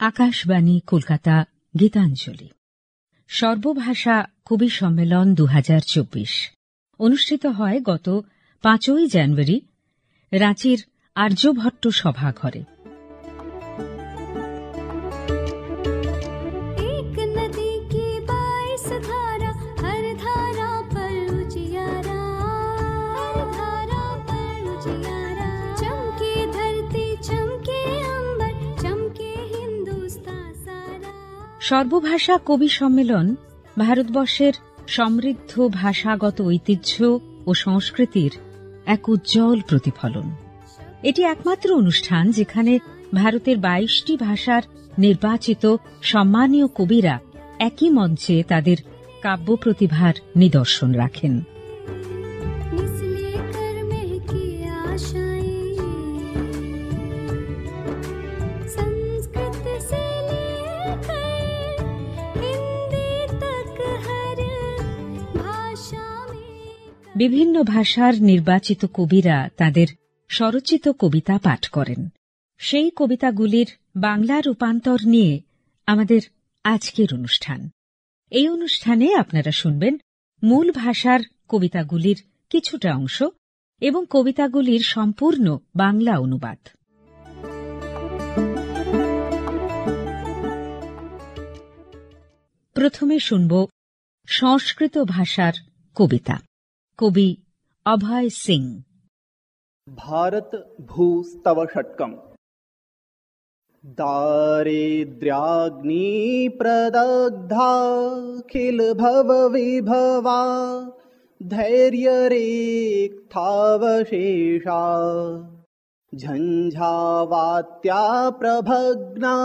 আকাশবাণী কলকাতা গীতাঞ্জলি সর্বভাষা কবি সম্মেলন 2024 অনুষ্ঠিত হয় গত 5ই জানুয়ারি রাঁচির আর্যভট্ট সভাঘরে। সর্বভাষা কবি সম্মেলন ভারতবর্ষের সমৃদ্ধ ভাষাগত ঐতিহ্য ও সংস্কৃতির এক উজ্জ্বল প্রতিফলন। এটি একমাত্র অনুষ্ঠান যেখানে ভারতের 22টি ভাষার নির্বাচিত সম্মানীয় কবিরা একই মঞ্চে তাদের কাব্য প্রতিভার নিদর্শন রাখেন। বিভিন্ন ভাষার নির্বাচিত কবিরা তাদের স্বরচিত কবিতা পাঠ করেন। সেই কবিতাগুলির বাংলা রূপান্তর নিয়ে আমাদের আজকের অনুষ্ঠান। এই অনুষ্ঠানে আপনারা শুনবেন মূল ভাষার কবিতাগুলির কিছুটা অংশ এবং কবিতাগুলির সম্পূর্ণ বাংলা অনুবাদ। প্রথমে শুনব সংস্কৃত ভাষার কবিতা। কবি অভয় সিং। भारत भूस्तव षट्कम् दारिद्र्याग्नि प्रदग्धाखिल भव विभवा धैर्यरेक्थावशेषा झञ्झावात्या प्रभग्ना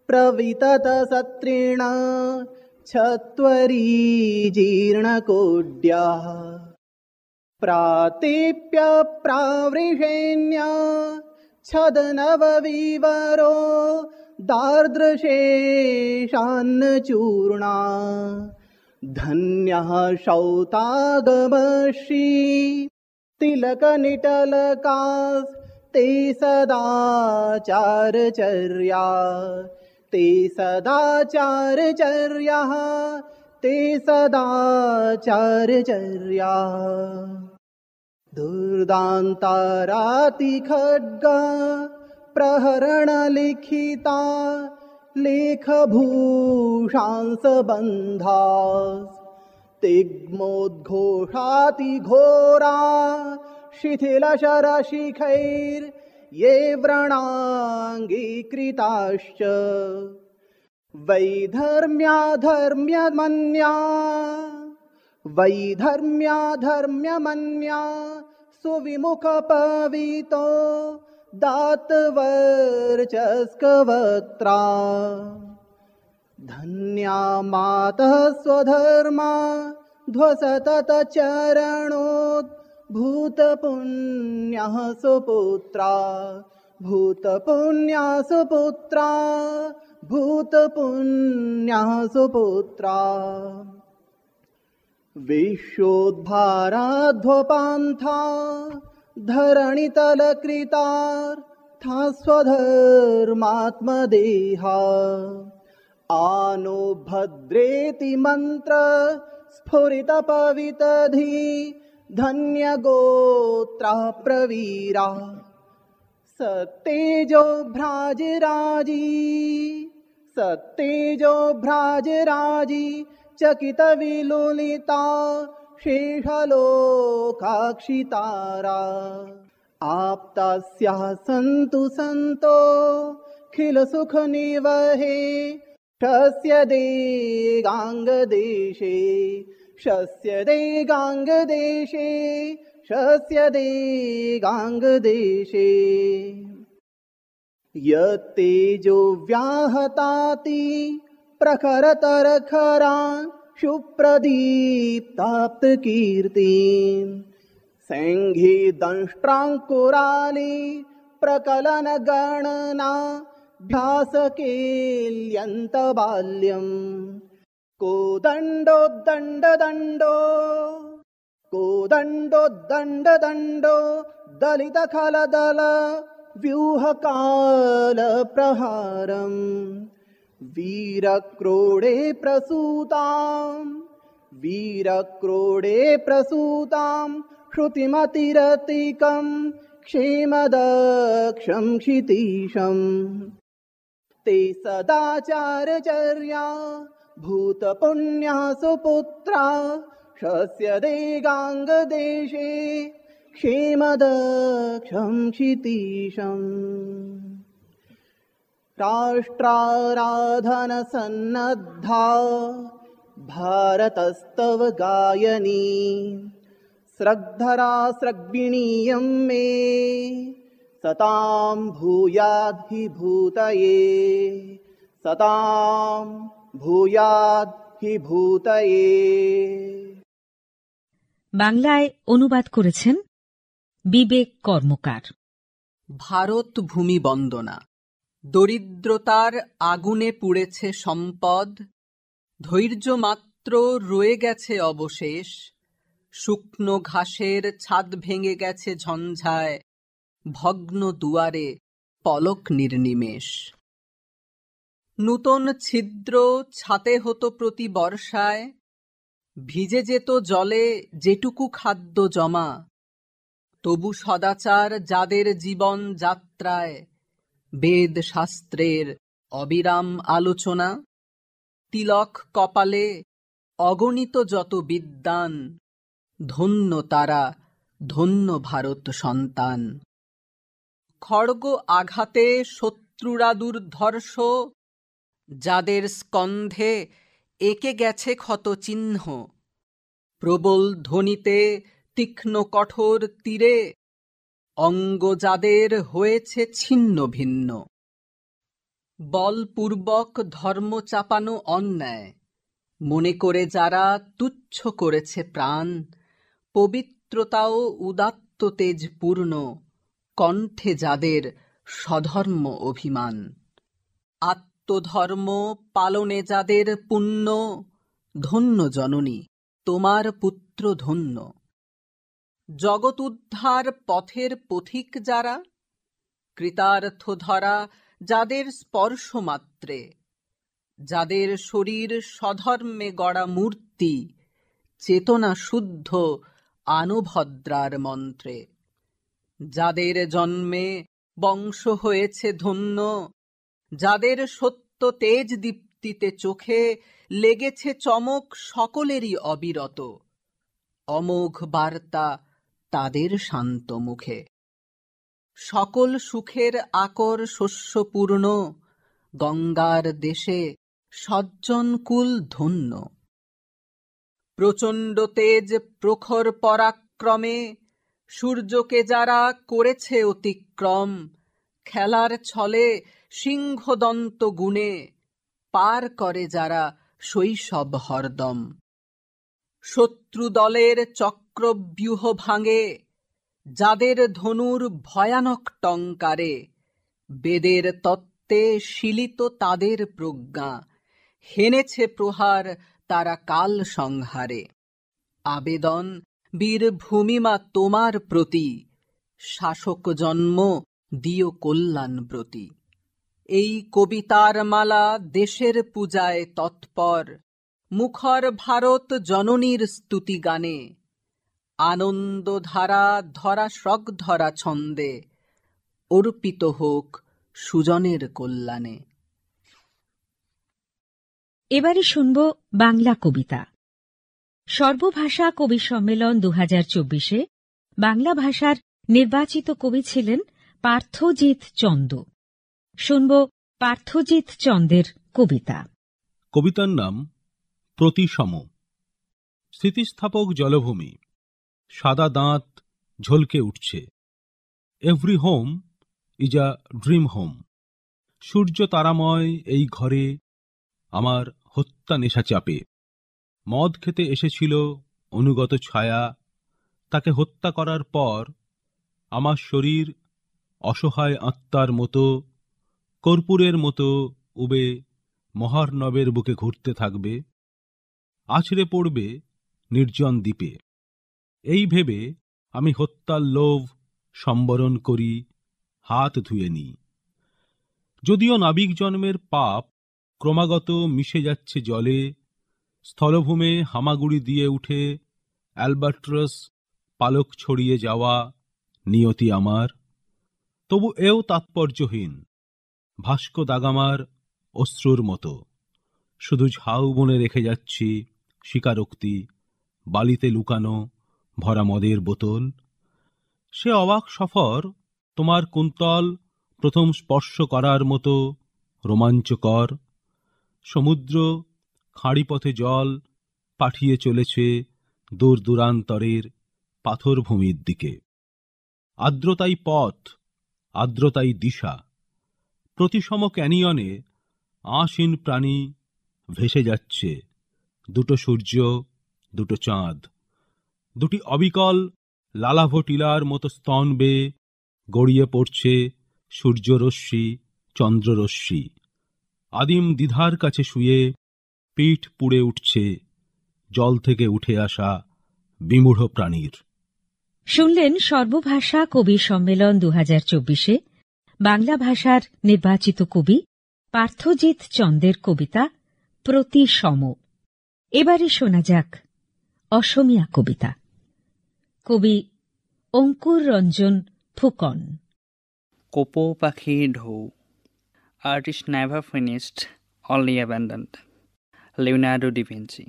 प्रवितत सत्रेण छत्वरी जीर्णकोड्या प्रातेप्य प्रावृषेण्य छदनवविवरो दार्द्रशेषान्नचूर्णा धन्यः शौतागमश्री तिलकनिटलकास्ते सदाचारचर्या ते सदाचारचर्याः ते सदाचारचर्या दुर्दान्तारातिखड्गा प्रहरणलिखिता लेखभूषांसबन्धा तिग्मोद्घोषातिघोरा शिथिलशरशिखैर्ये व्रणाङ्गीकृताश्च वैधर्म्याधर्म्यमन्या सुविमुखपवितो दातवर्चस्कवक्त्रा धन्या मातः स्वधर्मा ध्वसततचरणोद्भूतपुण्यः सुपुत्रा भूतपुण्या सुपुत्रा भूतपुण्यः सुपुत्रा विश्वोद्भाराध्वपान्था धरणितलकृतार्था स्वधर्मात्मदेहा आनो भद्रेति मन्त्र स्फुरितपवितधी धन्यगोत्रा प्रवीरा सत्तेजो भ्राजराजी चकितविलुलिता शेषलोकाक्षितारा आप्तास्याः सन्तु सन्तो खिलसुखनिवहे शस्य देगाङ्गदेशे यत्तेजो व्याहताति प्रखरतरखरान् शुप्रदीप्ताप्तकीर्तिम् सैङ्घे दंष्ट्राङ्कुराली प्रकलनगणना भ्यासकेल्यन्तबाल्यम् कोदण्डोद्दण्डदण्डो दलितखलदल व्यूहकालप्रहारम् वीरक्रोडे प्रसूतां श्रुतिमतिरतिकं क्षेमदक्षं क्षितीशम् ते सदाचारचर्या भूतपुण्या सुपुत्रा शस्यदेगाङ्गदेशे क्षेमदक्षं क्षितीशम् राष्ट्राराधनसन्नद्धा भारतस्तव गायनी स्रग्धरा स्रग्विणीयं मे सतां भूयाद्धि भूतये सतां भूयाद्धि भूतये। বাংলায় অনুবাদ করেছেন বিবেক কর্মকার। ভারত ভূমি বন্দনা। দরিদ্রতার আগুনে পুড়েছে সম্পদ, ধৈর্য মাত্র রয়ে গেছে অবশেষ। শুকনো ঘাসের ছাদ ভেঙে গেছে ঝঞ্ঝায়, ভগ্ন দুয়ারে পলক নির্নিমেষ। নূতন ছিদ্র ছাতে হতো প্রতি বর্ষায়, ভিজে যেত জলে যেটুকু খাদ্য জমা। তবু সদাচার যাদের জীবন যাত্রায়, বেদ শাস্ত্রের অবিরাম আলোচনা। তিলক কপালে অগণিত যত বিদ্বান, ধন্য তারা, ধন্য ভারত সন্তান। খড়গ আঘাতে শত্রুরা দুর্ধর্ষ, যাদের স্কন্ধে এঁকে গেছে ক্ষত চিহ্ন। প্রবল ধ্বনিতে তীক্ষ্ণ কঠোর তীরে, অঙ্গ যাদের হয়েছে ছিন্ন ভিন্ন। বলপূর্বক ধর্ম চাপানো অন্যায় মনে করে যারা তুচ্ছ করেছে প্রাণ। পবিত্রতাও উদাত্ত তেজ পূর্ণ, কণ্ঠে যাদের স্বধর্ম অভিমান। আত্মধর্ম পালনে যাদের পুণ্য, ধন্য জননী তোমার পুত্র ধন্য। জগৎ উদ্ধার পথের পথিক যারা, কৃতার্থ ধরা যাদের স্পর্শ মাত্রে। যাদের শরীর স্বধর্মে গড়া মূর্তি, চেতনা শুদ্ধ আনুভদ্রার মন্ত্রে। যাদের জন্মে বংশ হয়েছে ধন্য, যাদের সত্য তেজ দীপ্তিতে চোখে লেগেছে চমক সকলেরই অবিরত। অমোঘ বার্তা তাদের শান্ত মুখে। সকল সুখের আকর শস্যপূর্ণ, গঙ্গার দেশে সজ্জনকুল ধন্য। প্রচণ্ড তেজ প্রখর পরাক্রমে, সূর্যকে যারা করেছে অতিক্রম। খেলার ছলে সিংহদন্ত গুণে, পার করে যারা শৈশব হরদম। শত্রু দলের চক্রব্যূহ ভাঙে, যাদের ধনুর ভয়ানক টঙ্কারে। বেদের তত্ত্বে শিলিত তাদের প্রজ্ঞা, হেনেছে প্রহার তারা কাল সংহারে। আবেদন বীর ভূমিমা তোমার প্রতি, শাসক জন্ম দিও কল্যাণ ব্রতী। এই কবিতার মালা দেশের পূজায় তৎপর, মুখর ভারত জননীর স্তুতি গানে। আনন্দ ধারা ধরা শ্রগধরা ছন্দে, অর্পিত হোক সুজনের কল্যাণে। এবারে শুনব বাংলা কবিতা। সর্বভাষা কবি সম্মেলন 2024-এ বাংলা ভাষার নির্বাচিত কবি ছিলেন পার্থজিৎ চন্দ। শুনব পার্থজিৎ চন্দের কবিতা। কবিতার নাম প্রতিসম। স্থিতিস্থাপক জলভূমি, সাদা দাঁত ঝলকে উঠছে। Every home is a dream home. সূর্য তারাময় এই ঘরে আমার হত্যা নেশা চাপে। মদ খেতে এসেছিল অনুগত ছায়া, তাকে হত্যা করার পর আমার শরীর অসহায় আত্মার মতো কর্পূরের মতো উবে মহার্ণবের বুকে ঘুরতে থাকবে, আছড়ে পড়বে নির্জন দ্বীপে। এই ভেবে আমি হত্যার লোভ সম্বরণ করি, হাত ধুয়ে নিই। যদিও নাবিক জন্মের পাপ ক্রমাগত মিশে যাচ্ছে জলে, স্থলভূমে হামাগুড়ি দিয়ে উঠে অ্যালবাট্রাস পালক ছড়িয়ে যাওয়া নিয়তি আমার, তবু এও তাৎপর্যহীন। ভাস্কো দা গামার অশ্রুর মতো শুধু ঝাউ বনে রেখে যাচ্ছি স্বীকারোক্তি, বালিতে লুকানো ভরা মদের বোতল। সে অবাক সফর তোমার কুন্তল প্রথম স্পর্শ করার মতো রোমাঞ্চকর। সমুদ্র খাঁড়িপথে জল পাঠিয়ে চলেছে দূর দূরান্তরের পাথরভূমির দিকে। আর্দ্রতাই পথ, আর্দ্রতাই দিশা। প্রতিসম ক্যানিয়নে আশীন প্রাণী ভেসে যাচ্ছে, দুটো সূর্য, দুটো চাঁদ, দুটি অবিকল লালাভ টিলার মতো স্তন বেয়ে গড়িয়ে পড়ছে সূর্যরশ্মি, চন্দ্ররশ্মি। আদিম দ্বিধার কাছে শুয়ে পিঠ পুড়ে উঠছে জল থেকে উঠে আসা বিমূঢ় প্রাণীর। শুনলেন সর্বভাষা কবি সম্মেলন 2024-এ বাংলা ভাষার নির্বাচিত কবি পার্থজিৎ চন্দের কবিতা প্রতিসম। এবারে শোনা যাক অসমীয়া কবিতা। কবি অঙ্কুর ৰঞ্জন ফুকন। কপৌ পাখিৰ ঢৌ। Art is never finished, only abandoned. Leonardo D Vinci.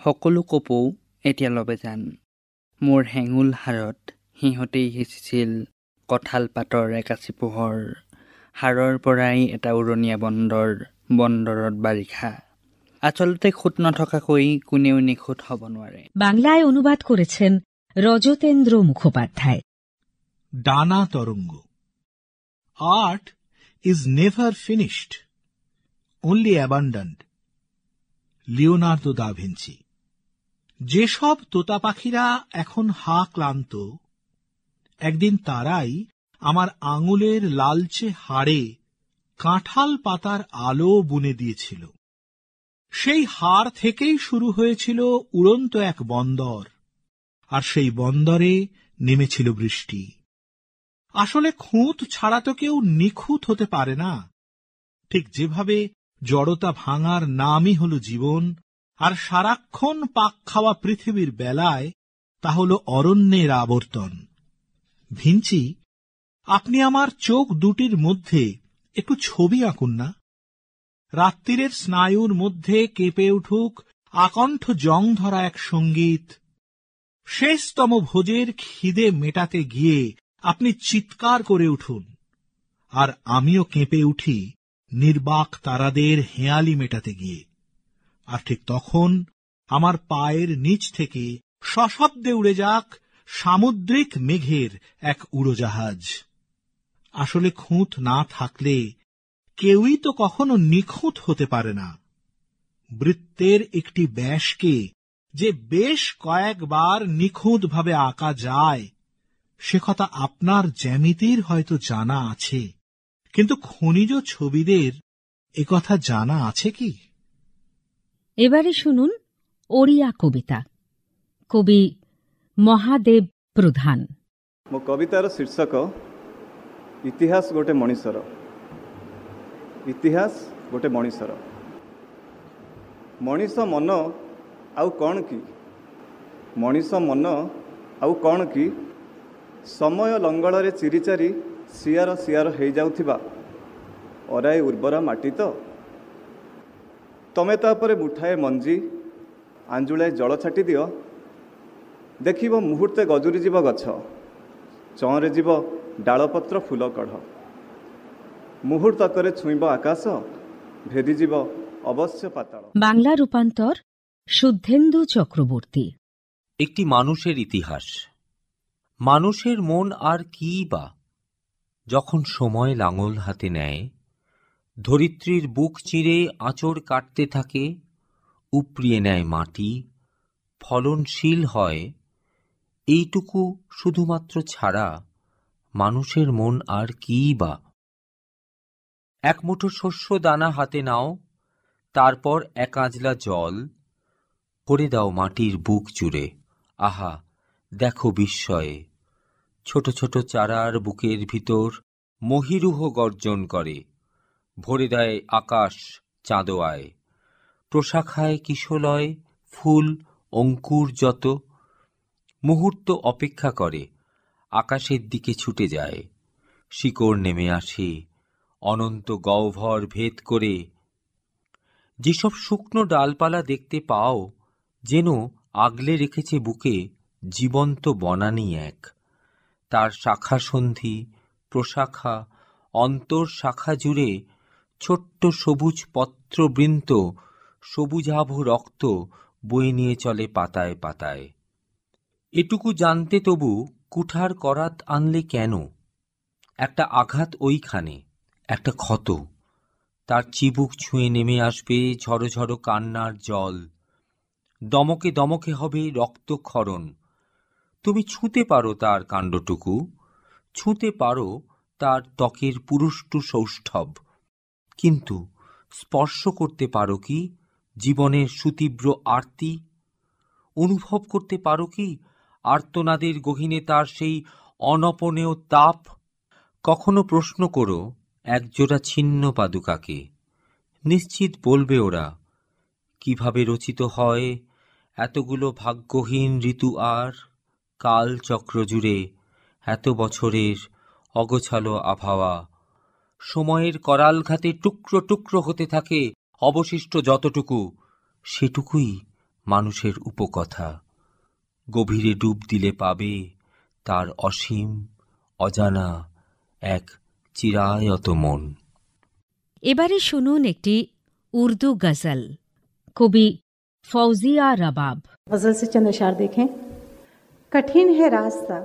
সকলো কপৌ এতিয়া লবেজান, মোৰ হেঙুল হাড়ত সিহঁতেই সিঁচিছিল কঁঠাল পাতৰ একাচি পোহৰ। হাড়ৰ পৰাই এটা উৰণীয়া বন্দৰ, বন্দৰত বাৰিষা। আচলতে খুঁত নথকাকৈ কোনেও নিখুঁত হ'ব নোৱাৰে। বাংলায় অনুবাদ করেছেন রজতেন্দ্র মুখোপাধ্যায়। ডানা তরঙ্গ। Art is never finished, only abandoned. Leonardo da Vinci. যেসব তোতা পাখিরা এখন হা ক্লান্ত, একদিন তারাই আমার আঙুলের লালচে হাড়ে কাঁঠাল পাতার আলো বুনে দিয়েছিল। সেই হাড় থেকেই শুরু হয়েছিল উড়ন্ত এক বন্দর, আর সেই বন্দরে নেমেছিল বৃষ্টি। আসলে খুঁত ছাড়া তো কেউ নিখুঁত হতে পারে না। ঠিক যেভাবে জড়তা ভাঙার নামই হল জীবন, আর সারাক্ষণ পাক খাওয়া পৃথিবীর বেলায় তা হল অরণ্যের আবর্তন। ভিঞ্চি, আপনি আমার চোখ দুটির মধ্যে একটু ছবি আঁকুন না। রাত্রিরের স্নায়ুর মধ্যে কেঁপে উঠুক আকণ্ঠ জং ধরা এক সঙ্গীত। শেষতম ভোজের খিদে মেটাতে গিয়ে আপনি চিৎকার করে উঠুন, আর আমিও কেঁপে উঠি নির্বাক তারাদের হেঁয়ালি মেটাতে গিয়ে। আর ঠিক তখন আমার পায়ের নিচ থেকে সশব্দে উড়ে যাক সামুদ্রিক মেঘের এক উড়োজাহাজ। আসলে খুঁত না থাকলে কেউই তো কখনো নিখুঁত হতে পারে না। বৃত্তের একটি ব্যাসকে যে বেশ কয়েকবার নিখুঁতভাবে আঁকা যায়, সে কথা আপনার জ্যামিতির হয়তো জানা আছে, কিন্তু খনিজ ছবিদের একথা জানা আছে কি? এবারে শুনুন ওড়িয়া কবিতা। কবি মহাদেব প্রধান। ମୋ କବିତାର ଶୀର୍ଷକ ଇତିହାସ ଗୋଟେ ମଣିଷର। ଇତିହାସ ଗୋଟେ ମଣିଷର। ମଣିଷ ମନ ଆଉ କ'ଣ କି? ମଣିଷ ମନ ଆଉ କ'ଣ କି? ସମୟ ଲଙ୍ଗଳରେ ଚିରିଚାରି ସିଆର ସିଆର ହେଇଯାଉଥିବା ଅରାଏ ଉର୍ବର ମାଟି ତ। ତମେ ତାପରେ ମୁଠାଏ ମଞ୍ଜି, ଆଞ୍ଜୁଳାଏ ଜଳ ଛାଟି ଦିଅ, ଦେଖିବ ମୁହୂର୍ତ୍ତେ ଗଜୁରି ଯିବ ଗଛ, ଚଅଁରେ ଯିବ ଡାଳପତ୍ର ଫୁଲ କଢ଼। মুহূর্তকরে ছুঁইব আকাশ, ভেদিଯିব অবশ্য পাতাল। বাংলা রূপান্তর শুদ্ধেন্দু চক্রবর্তী। একটি মানুষের ইতিহাস। মানুষের মন আর কি বা, যখন সময় লাঙল হাতে নেয়, ধরিত্রীর বুক চিরে আঁচড় কাটতে থাকে, উপড়িয়ে নেয় মাটি, ফলনশীল হয়, এইটুকু শুধুমাত্র ছাড়া মানুষের মন আর কি বা। এক মুঠো শস্য দানা হাতে নাও, তারপর এক আঁজলা জল ভরে দাও মাটির বুক জুড়ে। আহা, দেখো বিস্ময়ে ছোট ছোট চারার বুকের ভিতর মহিরুহ গর্জন করে, ভরে দেয় আকাশ চাঁদোয়ায়। প্রশাখায় কিশলয় ফুল অঙ্কুর যত, মুহূর্ত অপেক্ষা করে, আকাশের দিকে ছুটে যায়। শিকড় নেমে আসে অনন্ত গহ্বর ভেদ করে। যেসব শুকনো ডালপালা দেখতে পাও, যেন আগলে রেখেছে বুকে জীবন্ত বনানী এক। তার শাখা সন্ধি, প্রশাখা, অন্তর শাখা জুড়ে ছোট্ট সবুজ পত্রবৃন্ত, সবুজাভ রক্ত বয়ে নিয়ে চলে পাতায় পাতায়। এটুকু জানতে তবু কুঠার করাত আনলে কেন? একটা আঘাত ওইখানে, একটা ক্ষত, তার চিবুক ছুঁয়ে নেমে আসবে ঝড়ো ঝড়ো কান্নার জল। দমকে দমকে হবে রক্তক্ষরণ। তুমি ছুঁতে পারো তার কাণ্ডটুকু, ছুঁতে পারো তার ত্বকের পুরুষ্টু সৌষ্ঠব, কিন্তু স্পর্শ করতে পারো কি জীবনের সুতীব্র আরতি? অনুভব করতে পারো কি আর্তনাদের গহীনে তার সেই অনপনেয় তাপ? কখনো প্রশ্ন করো একজোড়া ছিন্ন পাদুকাকে, নিশ্চিত বলবে ওরা কিভাবে রচিত হয় এতগুলো ভাগ্যহীন ঋতু আর কাল চক্র জুড়ে এত বছরের অগোছালো আবহাওয়া। সময়ের করালঘাতে টুকরো টুকরো হতে থাকে অবশিষ্ট যতটুকু, সেটুকুই মানুষের উপকথা। গভীরে ডুব দিলে পাবে তার অসীম অজানা এক চিরায়ত মন। এবারে শুনুন একটি উর্দু গজল, কবি ফৌজিয়া রবাব। गजल से चंद अशार देखें। कठिन है रास्ता,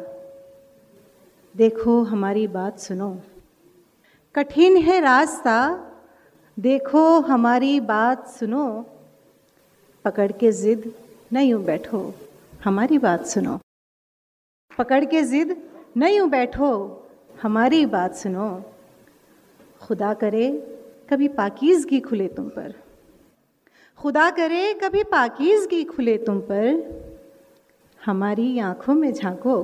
देखो हमारी बात सुनो। कठिन है रास्ता, देखो हमारी बात सुनो। पकड़ के जिद न यूं बैठो, हमारी बात सुनो। पकड़ के जिद न यूं बैठो, हमारी बात सुनो। खुदा करे कभी पाकीज़गी खुले तुम पर, खुदा करे कभी पाकीज़गी खुले तुम पर। हमारी आंखों में झांको,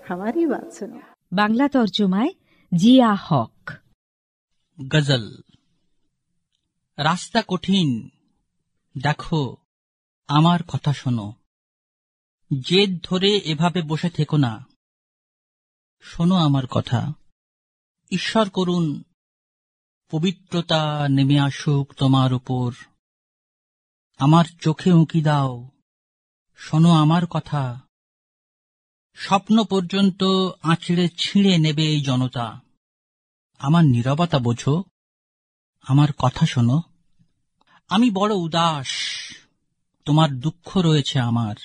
हमारी बात सुनो। বাংলা তর্জমায় জিয়া হক। গজল। রাস্তা কঠিন, দেখো আমার কথা শোনো। জেদ ধরে এভাবে বসে থেকো না, শোনো আমার কথা। ঈশ্বর করুন পবিত্রতা নেমে আসুক তোমার উপর। আমার চোখে উঁকি দাও, শোনো আমার কথা। স্বপ্ন পর্যন্ত আঁচড়ে ছিঁড়ে নেবে এই জনতা। আমার নীরবতা বোঝো, আমার কথা শোনো। আমি বড় উদাস, তোমার দুঃখ রয়েছে আমার।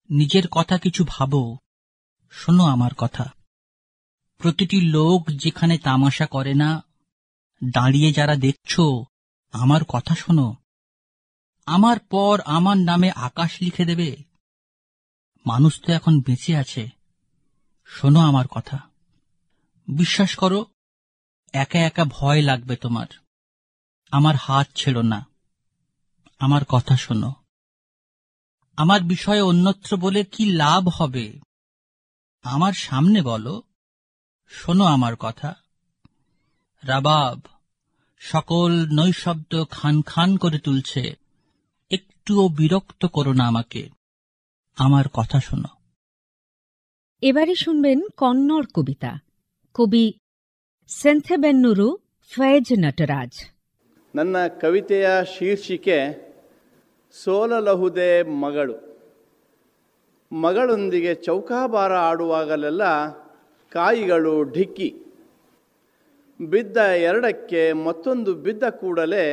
নিজের কথা কিছু ভাবো, শোনো আমার কথা। প্রতিটি লোক যেখানে তামাশা করে না, দাঁড়িয়ে যারা দেখছ, আমার কথা শোনো। আমার পর আমার নামে আকাশ লিখে দেবে। মানুষ তো এখন বেঁচে আছে, শোনো আমার কথা। বিশ্বাস করো, একা একা ভয় লাগবে তোমার। আমার হাত ছেড়ো না, আমার কথা শোনো। আমার বিষয়ে অন্যত্র বলে কি লাভ হবে? আমার সামনে বলো, শোনো আমার কথা। রাবাব সকল নৈশব্দ খান খান করে তুলছে, একটুও বিরক্ত করো না আমাকে, আমার কথা শোনো। এবারে শুনবেন কন্নড় কবিতা, কবি ಸೆಂಥೆಬೆನ್ನೂರು ಫೈಜ್ ನಟರಾಜ್. ನನ್ನ ಕವಿತೆಯ ಶೀರ್ಷಿಕೆ ಸೋಲಲಹುದೆ ಮಗಳು. ಮಗಳೊಂದಿಗೆ ಚೌಕಾಬಾರ ಆಡುವಾಗಲೆಲ್ಲ ಕಾಯಿಗಳು ಢಿಕ್ಕಿ. ಬಿದ್ದ ಎರಡಕ್ಕೆ ಮತ್ತೊಂದು ಬಿದ್ದ ಕೂಡಲೇ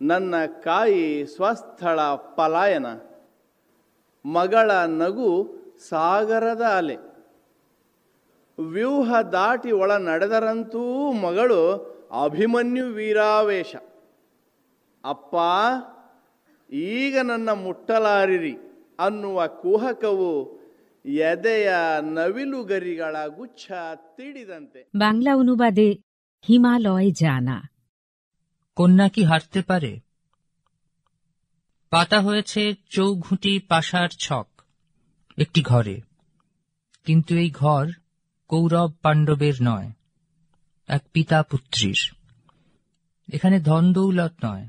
ನನ್ನ ಕಾಯಿ ಸ್ವಸ್ಥಳ ಪಲಾಯನ. ಮಗಳ ನಗು ಸಾಗರದ ಅಲೆ. ವ್ಯೂಹ ದಾಟಿ ಒಳ ನಡೆದರಂತೂ ಮಗಳು ಅಭಿಮನ್ಯು ವೀರಾವೇಶ. ಅಪ್ಪ ಈಗ ನನ್ನ ಮುಟ್ಟಲಾರಿರಿ ಅನ್ನುವ ಕುಹಕವು ಎದೆಯ ನವಿಲುಗರಿಗಳ ಗುಚ್ಛ ತೀಡಿದಂತೆ. বাংলা অনুবাদে হিমালয় জানা। কন্যা কি হারতে পারে? পাতা হয়েছে চৌঘুঁটি পাশার ছক একটি ঘরে, কিন্তু এই ঘর কৌরব পাণ্ডবের নয়, এক পিতা পুত্রীর। এখানে ধন দৌলত নয়,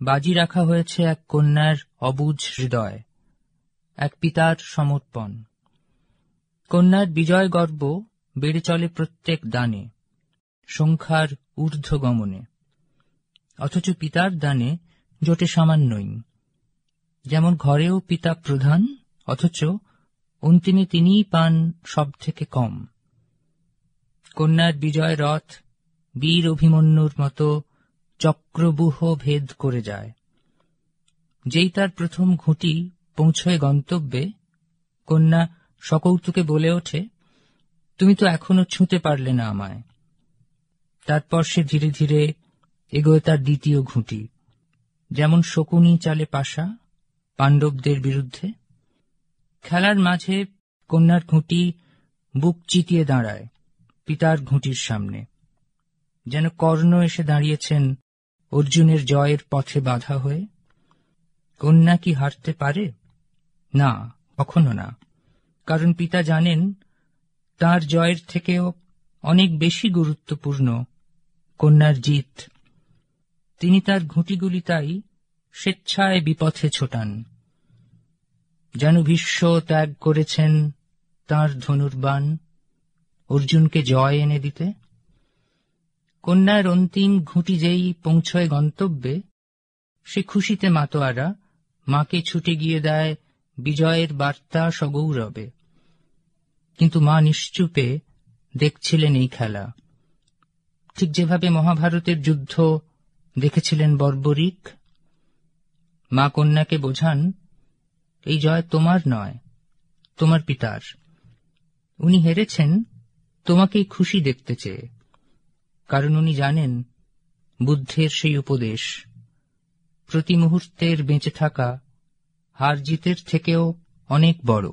বাজি রাখা হয়েছে এক কন্যার অবুঝ হৃদয়, এক পিতার সমর্পণ। কন্যার বিজয় গর্ব বেড়ে চলে প্রত্যেক দানে, সংখ্যার ঊর্ধ্বগমনে, অথচ পিতার দানে জোটে সামান্যই। যেমন ঘরেও পিতা প্রধান, অথচ অন্তিমে তিনিই পান সব থেকে কম। কন্যার বিজয় রথ বীর অভিমন্যুর মতো চক্রবুহ ভেদ করে যায়। যেই তার প্রথম ঘুঁটি পৌঁছয় গন্তব্যে, কন্যা সকৌতুকে বলে ওঠে, তুমি তো এখনো ছুঁতে পারলে না আমায়। তারপর সে ধীরে ধীরে এগোয় তার দ্বিতীয় ঘুঁটি, যেমন শকুনি চালে পাশা পাণ্ডবদের বিরুদ্ধে। খেলার মাঝে কন্যার ঘুঁটি বুক চিতিয়ে দাঁড়ায় পিতার ঘুঁটির সামনে, যেন কর্ণ এসে দাঁড়িয়েছেন অর্জুনের জয়ের পথে বাধা হয়ে। কন্যা কি হারতে পারে? না, কখনো না। কারণ পিতা জানেন তার জয়ের থেকেও অনেক বেশি গুরুত্বপূর্ণ কন্যার জিত। তিনি তার ঘুঁটিগুলি তাই স্বেচ্ছায় বিপথে ছোটান, যেন ভীষ্ম ত্যাগ করেছেন তাঁর ধনুর্বাণ অর্জুনকে জয় এনে দিতে। কন্যার অন্তিম ঘুঁটি যেই পৌঁছয় গন্তব্যে, সে খুশিতে মাতোয়ারা মাকে ছুটে গিয়ে দেয় বিজয়ের বার্তা সগৌরবে। কিন্তু মা নিশ্চুপে দেখছিলেন এই খেলা, ঠিক যেভাবে মহাভারতের যুদ্ধ দেখেছিলেন বর্বরিক। মা কন্যাকে বোঝান, এই জয় তোমার নয়, তোমার পিতার। উনি হেরেছেন তোমাকেই খুশি দেখতে চেয়ে, কারণ উনি জানেন বুদ্ধের সেই উপদেশ, প্রতি মুহূর্তের বেঁচে থাকা হার জিতের থেকেও অনেক বড়।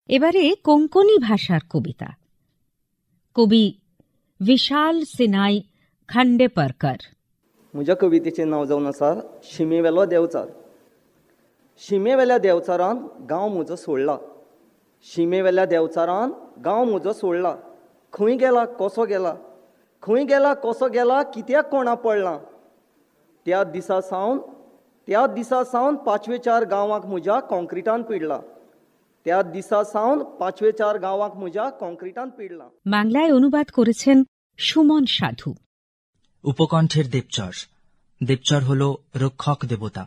এবারে কোঙ্কনি ভাষার কবিতা। কবি विशाल सिनाई खांडेपरकर। म्हज्या कवितेचें नांव जावन आसा शिमेवेलो देंवचार. शिमेवेल्या देंवचारान गांव म्हजो सोडला. शिमेवेल्या देंवचारान गांव म्हजो सोडला. खंय गेला कसो गेला, खंय गेला कसो गेला, कित्याक कोणा पडला. त्या दिसा सावन 5-4 गांवांक म्हज्या कॉन्क्रिटान पिडला. त्या दिसा सावन 5-4 गांवांक म्हज्या कॉन्क्रिटान पिडला. বাংলায় অনুবাদ করেছেন সুমন সাধু। উপকণ্ঠের দেবচর। দেবচর হল রক্ষক দেবতা।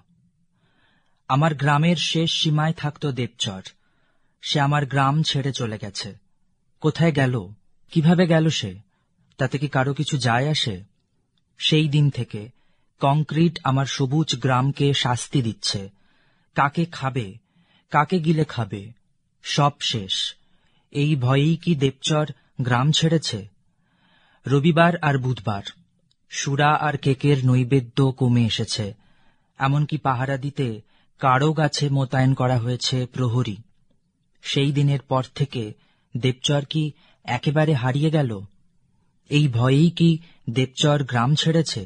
আমার গ্রামের শেষ সীমায় থাকত দেবচর। সে আমার গ্রাম ছেড়ে চলে গেছে। কোথায় গেল, কিভাবে গেল সে, তাতে কি কারো কিছু যায় আসে? সেই দিন থেকে কংক্রিট আমার সবুজ গ্রামকে শাস্তি দিচ্ছে। কাকে খাবে, কাকে গিলে খাবে, সব শেষ। এই ভয়েই কি দেবচর গ্রাম ছেড়েছে? রবিবার আর বুধবার সুরা আর কেকের নৈবেদ্য কমে এসেছে। এমনকি পাহারা দিতে কারো গাছে মোতায়েন করা হয়েছে প্রহরী। সেই দিনের পর থেকে দেবচর কি একেবারে হারিয়ে গেল? এই ভয়েই কি দেবচর গ্রাম ছেড়েছে?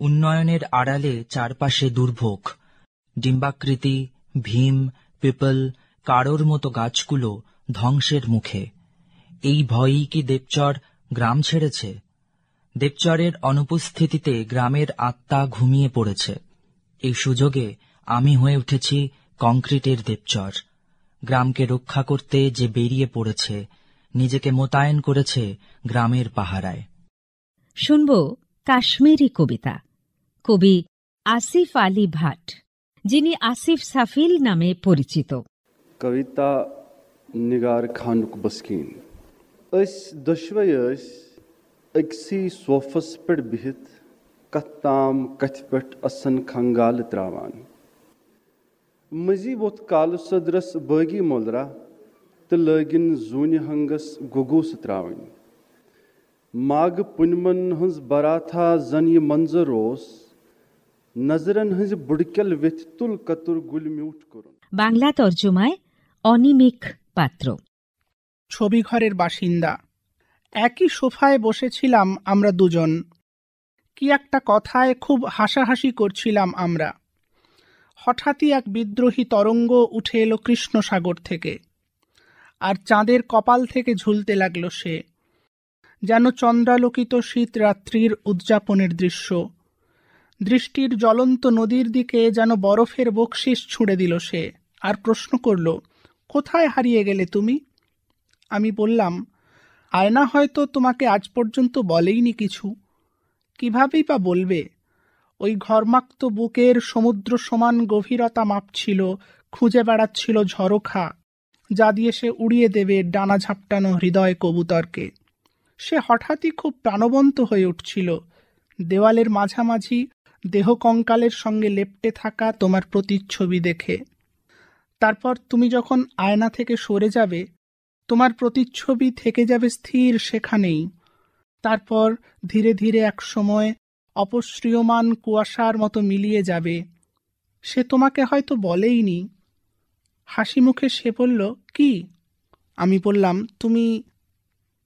উন্নয়নের আড়ালে চারপাশে দুর্ভোগ। ডিম্বাকৃতি, ভীম, পিপল, কারোর মতো গাছগুলো ধ্বংসের মুখে। এই ভয়েই কি দেবচর গ্রাম ছেড়েছে? দেবচরের অনুপস্থিতিতে গ্রামের আত্মা ঘুমিয়ে পড়েছে। এই সুযোগে আমি হয়ে উঠেছি কংক্রিটের দেবচর। গ্রামকে রক্ষা করতে যে বেরিয়ে পড়েছে, নিজেকে মোতায়েন করেছে গ্রামের পাহারায়। শুনব কাশ্মীরি কবিতা। কবি আসিফ আলী ভাট, যিনি আসিফ সাফিল নামে পরিচিত। कविता निगार खानुक बस्कीन। दशवे अक्सी सोफस पे बिहित कथ ताम कथ पे असन खंगाल त्रावान। मजी वोत काल सदरस बागी मोलरा तो लगिन जून हंगस गुगूस त्रावन। माग पुनमन हंस बराथा जन ये मंजर ओस, नजरन हंस बुड़कल विथ तुल कतुर गुल म्यूट करुन। বাংলা তর্জমায় অনিমিক পাত্র। ছবি ঘরের বাসিন্দা। একই সোফায় বসেছিলাম আমরা দুজন। কি একটা কথায় খুব হাসাহাসি করছিলাম আমরা। হঠাৎই এক বিদ্রোহী তরঙ্গ উঠে এলো কৃষ্ণ সাগর থেকে, আর চাঁদের কপাল থেকে ঝুলতে লাগলো সে। যেন চন্দ্রালোকিত শীত রাত্রির উদযাপনের দৃশ্য। দৃষ্টির জ্বলন্ত নদীর দিকে যেন বরফের বকশিস ছুঁড়ে দিল সে, আর প্রশ্ন করল, কোথায় হারিয়ে গেলে তুমি? আমি বললাম, আয়না হয়তো তোমাকে আজ পর্যন্ত বলেইনি কিছু। কিভাবেই বা বলবে? ওই ঘর্মাক্ত বুকের সমুদ্র সমান গভীরতা মাপছিল, খুঁজে বেড়াচ্ছিল ঝরোখা, যা দিয়ে সে উড়িয়ে দেবে ডানা ঝাপটানো হৃদয় কবুতরকে। সে হঠাৎই খুব প্রাণবন্ত হয়ে উঠছিল, দেওয়ালের মাঝামাঝি দেহ কঙ্কালের সঙ্গে লেপ্টে থাকা তোমার প্রতিচ্ছবি দেখে। তারপর তুমি যখন আয়না থেকে সরে যাবে, তোমার প্রতিচ্ছবি থেকে যাবে স্থির সেখানেই। তারপর ধীরে ধীরে এক সময় অপসৃয়মান কুয়াশার মতো মিলিয়ে যাবে। সে তোমাকে হয়তো বলেইনি। হাসি মুখে সে বলল, কি? আমি বললাম, তুমি।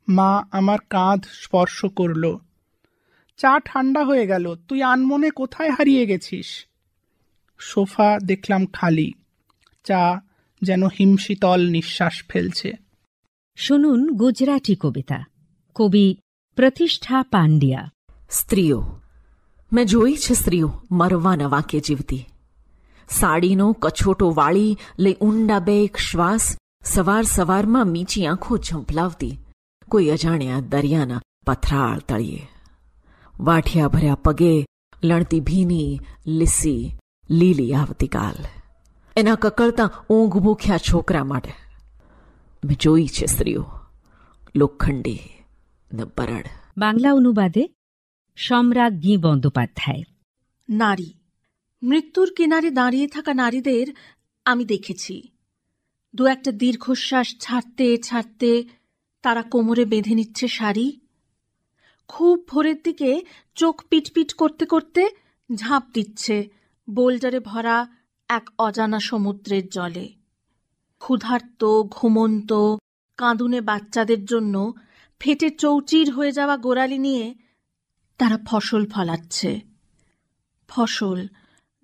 মা আমার কাঁধ স্পর্শ করল। চা ঠান্ডা হয়ে গেল, তুই আনমনে কোথায় হারিয়ে গেছিস? সোফা দেখলাম খালি, চা যেন হিমশীতল নিঃশ্বাস ফেলছে। শুনুন গুজরাটি কবিতা, কবি પ્રતિષ્ઠા પાંડ્યા. સ્ત્રીઓ, મેં જોઈ છે સ્ત્રીઓ મરવા ન વાંકે જીવતી. સાડીનો કછોટો વાળી લઈ ઊંડા બે એક શ્વાસ સવાર સવારમાં મીચી આંખો ઝંપલાવતી કોઈ અજાણ્યા દરિયાના પથરાળ તળિયે. વાઠિયા ભર્યા પગે લણતી ભીની લીસી લીલી આવતીકાલ એના કકળતા ઊંઘ મૂક્યા છોકરા માટે. મેં જોઈ છે સ્ત્રીઓ લોખંડી ને બરડ. বাংলা অনুবাদে সম্রাজ্ঞী বন্দ্যোপাধ্যায়. নারী, মৃত্যুর কিনারে দাঁড়িয়ে থাকা নারীদের আমি দেখেছি। দু একটা দীর্ঘশ্বাস ছাড়তে ছাড়তে তারা কোমরে বেঁধে নিচ্ছে শাড়ি। খুব ভোরের দিকে চোখ পিটপিট করতে করতে ঝাঁপ দিচ্ছে বোল্ডারে ভরা এক অজানা সমুদ্রের জলে। ক্ষুধার্ত, ঘুমন্ত, কাঁদুনে বাচ্চাদের জন্য ফেটে চৌচির হয়ে যাওয়া গোড়ালি নিয়ে তারা ফসল ফলাচ্ছে। ফসল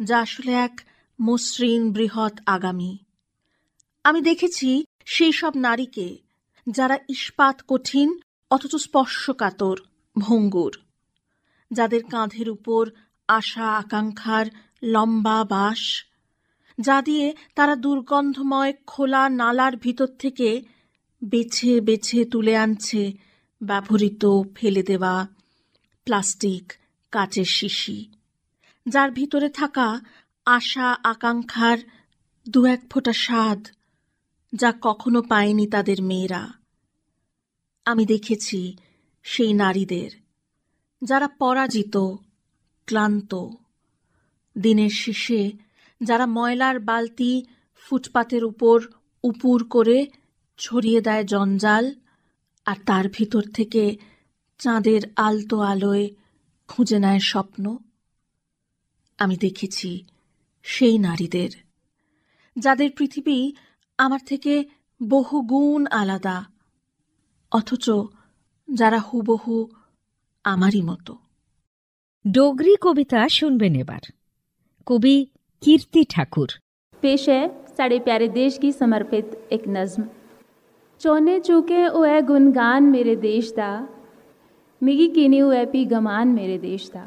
যা আসলে এক মসৃণ বৃহৎ আগামী। আমি দেখেছি সেই সব নারীকে যারা ইস্পাত কঠিন অথচ স্পর্শকাতর, ভঙ্গুর, যাদের কাঁধের উপর আশা আকাঙ্ক্ষার লম্বা বাঁশ, যা দিয়ে তারা দুর্গন্ধময় খোলা নালার ভিতর থেকে বেছে বেছে তুলে আনছে ব্যবহৃত ফেলে দেওয়া প্লাস্টিক, কাচের শিশি, যার ভিতরে থাকা আশা আকাঙ্ক্ষার দু এক ফোঁটা স্বাদ যা কখনো পায়নি তাদের মেয়েরা। আমি দেখেছি সেই নারীদের যারা পরাজিত, ক্লান্ত, দিনের শেষে যারা ময়লার বালতি ফুটপাতের উপর উপুর করে ছড়িয়ে দেয় জঞ্জাল, আর তার ভিতর থেকে চাঁদের আলতো আলোয় খুঁজে নেয় স্বপ্ন। আমি দেখেছি সেই নারীদের যাদের পৃথিবী আমার থেকে বহু গুণ আলাদা, অথচ যারা হুবহু আমারই মতো। ডোগরি কবিতা শুনবেন এবার, কবি কীর্তি ঠাকুর। पेश है साढ़े प्यारे देश की समर्पित एक नज्म। चौने चूके ओए गुनगान मेरे देश दा, मिगी कीनी ओए पी गमान मेरे देश दा।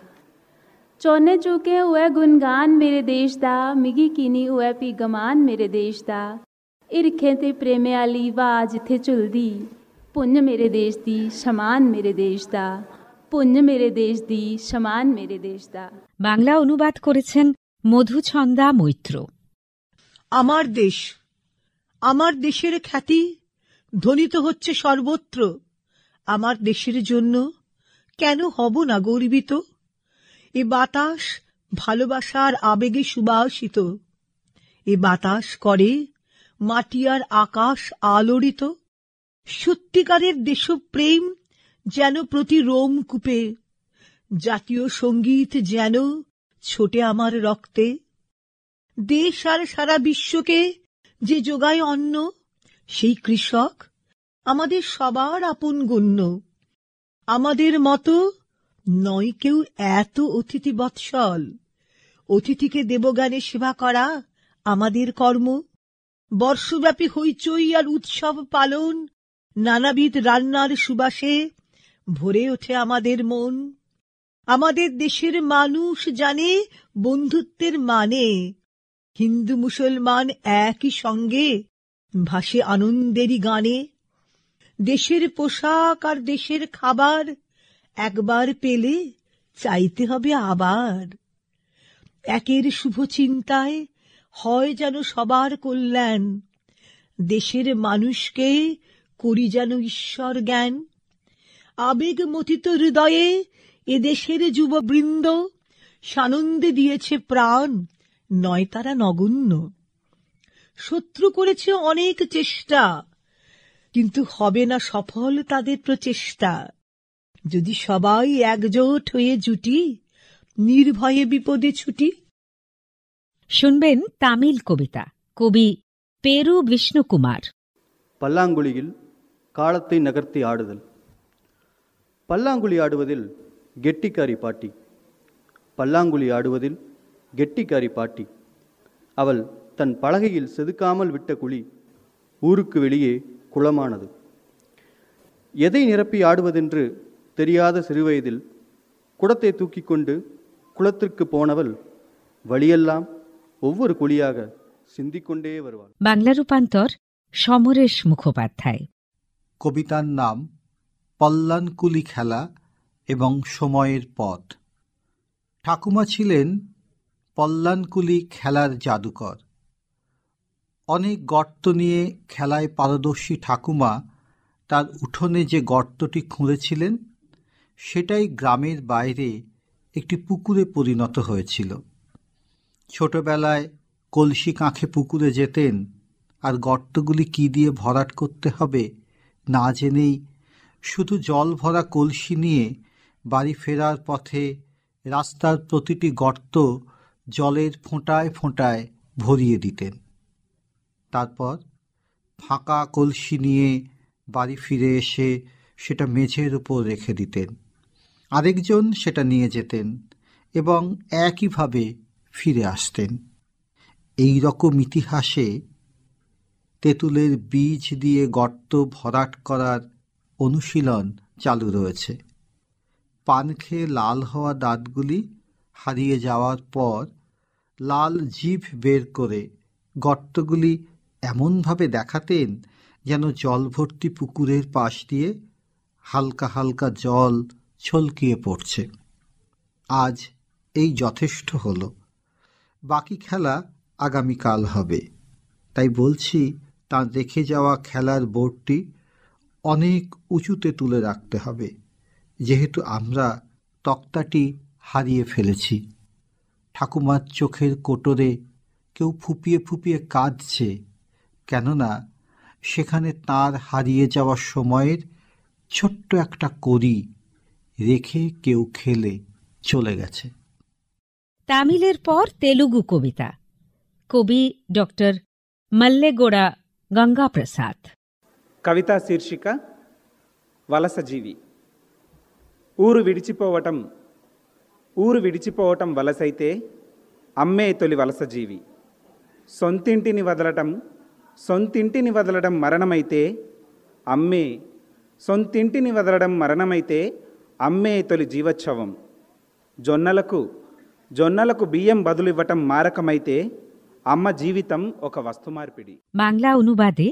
चौने चूके ओए गुनगान मेरे देश दा, मिगी कीनी ओए पी गमान मेरे देश दा। इरखें ते प्रेमे आली वाह जिथे झुलदी, पुंज मेरे देश दी शमान मेरे देश दा, पुंज मेरे देश दी शमान मेरे देश दा। বাংলা অনুবাদ করেছেন মধুছন্দা মৈত্র। আমার দেশ, আমার দেশের খ্যাতি ধ্বনিত হচ্ছে সর্বত্র। আমার দেশের জন্য কেন হব না গর্বিত? এ বাতাস ভালোবাসার আবেগে সুবাসিত, এ বাতাস করে মাটি আর আকাশ আলোড়িত। সত্যিকারের দেশপ্রেম যেন প্রতি রোমকূপে, জাতীয় সঙ্গীত যেন ছোটে আমার রক্তে। দেশ আর সারা বিশ্বকে যে যোগায় অন্ন, সেই কৃষক আমাদের সবার আপন গণ্য। আমাদের মতো নয় কেউ এত অতিথি বৎসল। অতিথিকে দেবজ্ঞানে সেবা করা আমাদের কর্ম। বর্ষব্যাপী হইচই আর উৎসব পালন, নানাবিধ রান্নার সুবাসে ভরে ওঠে আমাদের মন। আমাদের দেশের মানুষ জানে বন্ধুত্বের মানে। হিন্দু মুসলমান একই সঙ্গে ভাসে আনন্দেরই গানে। দেশের পোশাক আর দেশের খাবার একবার পেলে চাইতে হবে আবার। একের শুভ চিন্তায় হয় যেন সবার কল্যাণ। দেশের মানুষকে করি যেন ঈশ্বর জ্ঞান। আবেগ মথিত হৃদয়ে এদেশের যুববৃন্দ সানন্দে দিয়েছে প্রাণ, নয় তারা নগণ্য। শত্রু করেছে অনেক চেষ্টা, কিন্তু হবে না সফল তাদের প্রচেষ্টা। যদি সবাই একজোট হয়ে জুটি, নির্ভয়ে বিপদে ছুটি। শুনবেন তামিল কবিতা, কবি পেরু விஷ்ணுகுமார்। பல்லாங்குழியில் காலத்தை நகர்த்தி ஆடுதல். பல்லாங்குழி ஆடுவதில் கெட்டிக்காரி பாட்டி, பல்லாங்குழி ஆடுவதில் கெட்டிக்காரி பாட்டி. அவள் தன் பலகையில் செதுக்காமல் விட்ட குழி ஊருக்கு வெளியே குளமானது. எதை நிரப்பி ஆடுவதென்று தெரியாத சிறுவயதில் குடத்தை தூக்கி கொண்டு குளத்திற்கு போனவள் வழியெல்லாம் ஒவ்வொரு குழியாக சிந்திக்கொண்டே வருவாள்। বাংলা রূপান্তর সমরেশ মুখোপাধ্যায়। কবিতার নাম পল্লানকুলি খেলা এবং সময়ের পথ। ঠাকুমা ছিলেন পল্লানকুলি খেলার জাদুকর। অনেক গর্ত নিয়ে খেলায় পারদর্শী ঠাকুমা তার উঠোনে যে গর্তটি খুঁড়েছিলেন সেটাই গ্রামের বাইরে একটি পুকুরে পরিণত হয়েছিল। ছোটবেলায় কলসি কাঁখে পুকুরে যেতেন, আর গর্তগুলি কী দিয়ে ভরাট করতে হবে না জেনেই শুধু জল ভরা কলসি নিয়ে বাড়ি ফেরার পথে রাস্তার প্রতিটি গর্ত জলের ফোঁটায় ফোঁটায় ভরিয়ে দিতেন। তারপর ফাঁকা কলসি নিয়ে বাড়ি ফিরে এসে সেটা মেঝের উপর রেখে দিতেন। আরেকজন সেটা নিয়ে যেতেন এবং একইভাবে ফিরে আসতেন। এই রকম ইতিহাসে তেঁতুলের বীজ দিয়ে গর্ত ভরাট করার অনুশীলন চালু রয়েছে। পান খেয়ে লাল হওয়া দাঁতগুলি হারিয়ে যাওয়ার পর লাল জিভ বের করে গর্তগুলি এমনভাবে দেখাতেন যেন জলভর্তি পুকুরের পাশ দিয়ে হালকা হালকা জল ছলকিয়ে পড়ছে। আজ এই যথেষ্ট হলো, বাকি খেলা আগামীকাল হবে। তাই বলছি, তার রেখে যাওয়া খেলার বোর্ডটি অনেক উঁচুতে তুলে রাখতে হবে, যেহেতু আমরা তক্তাটি হারিয়ে ফেলেছি। ঠাকুমার চোখের কোটরে কেউ ফুপিয়ে ফুপিয়ে কাঁদছে, কেননা সেখানে তার হারিয়ে যাওয়া সময়ের ছোট্ট একটা কড়ি রেখে কেউ খেলে চলে গেছে। তামিলের পর তেলুগু কবিতা, কবি ডক্টর మల్లెగూడ గంగాప్రసాద్। కవితా శీర్షిక వలసజీవి. ఊరు విడిచిపోవటం వలసైతే అమ్మే తొలి వలసజీవి. సొంతింటిని వదలడం మరణమైతే అమ్మే తొలి జీవోత్సవం. జొన్నలకు బియ్యం బదులు ఇవ్వటం మారకమైతే అమ్మ జీవితం ఒక వస్తు మార్పిడి। বাংলা অনুবাদে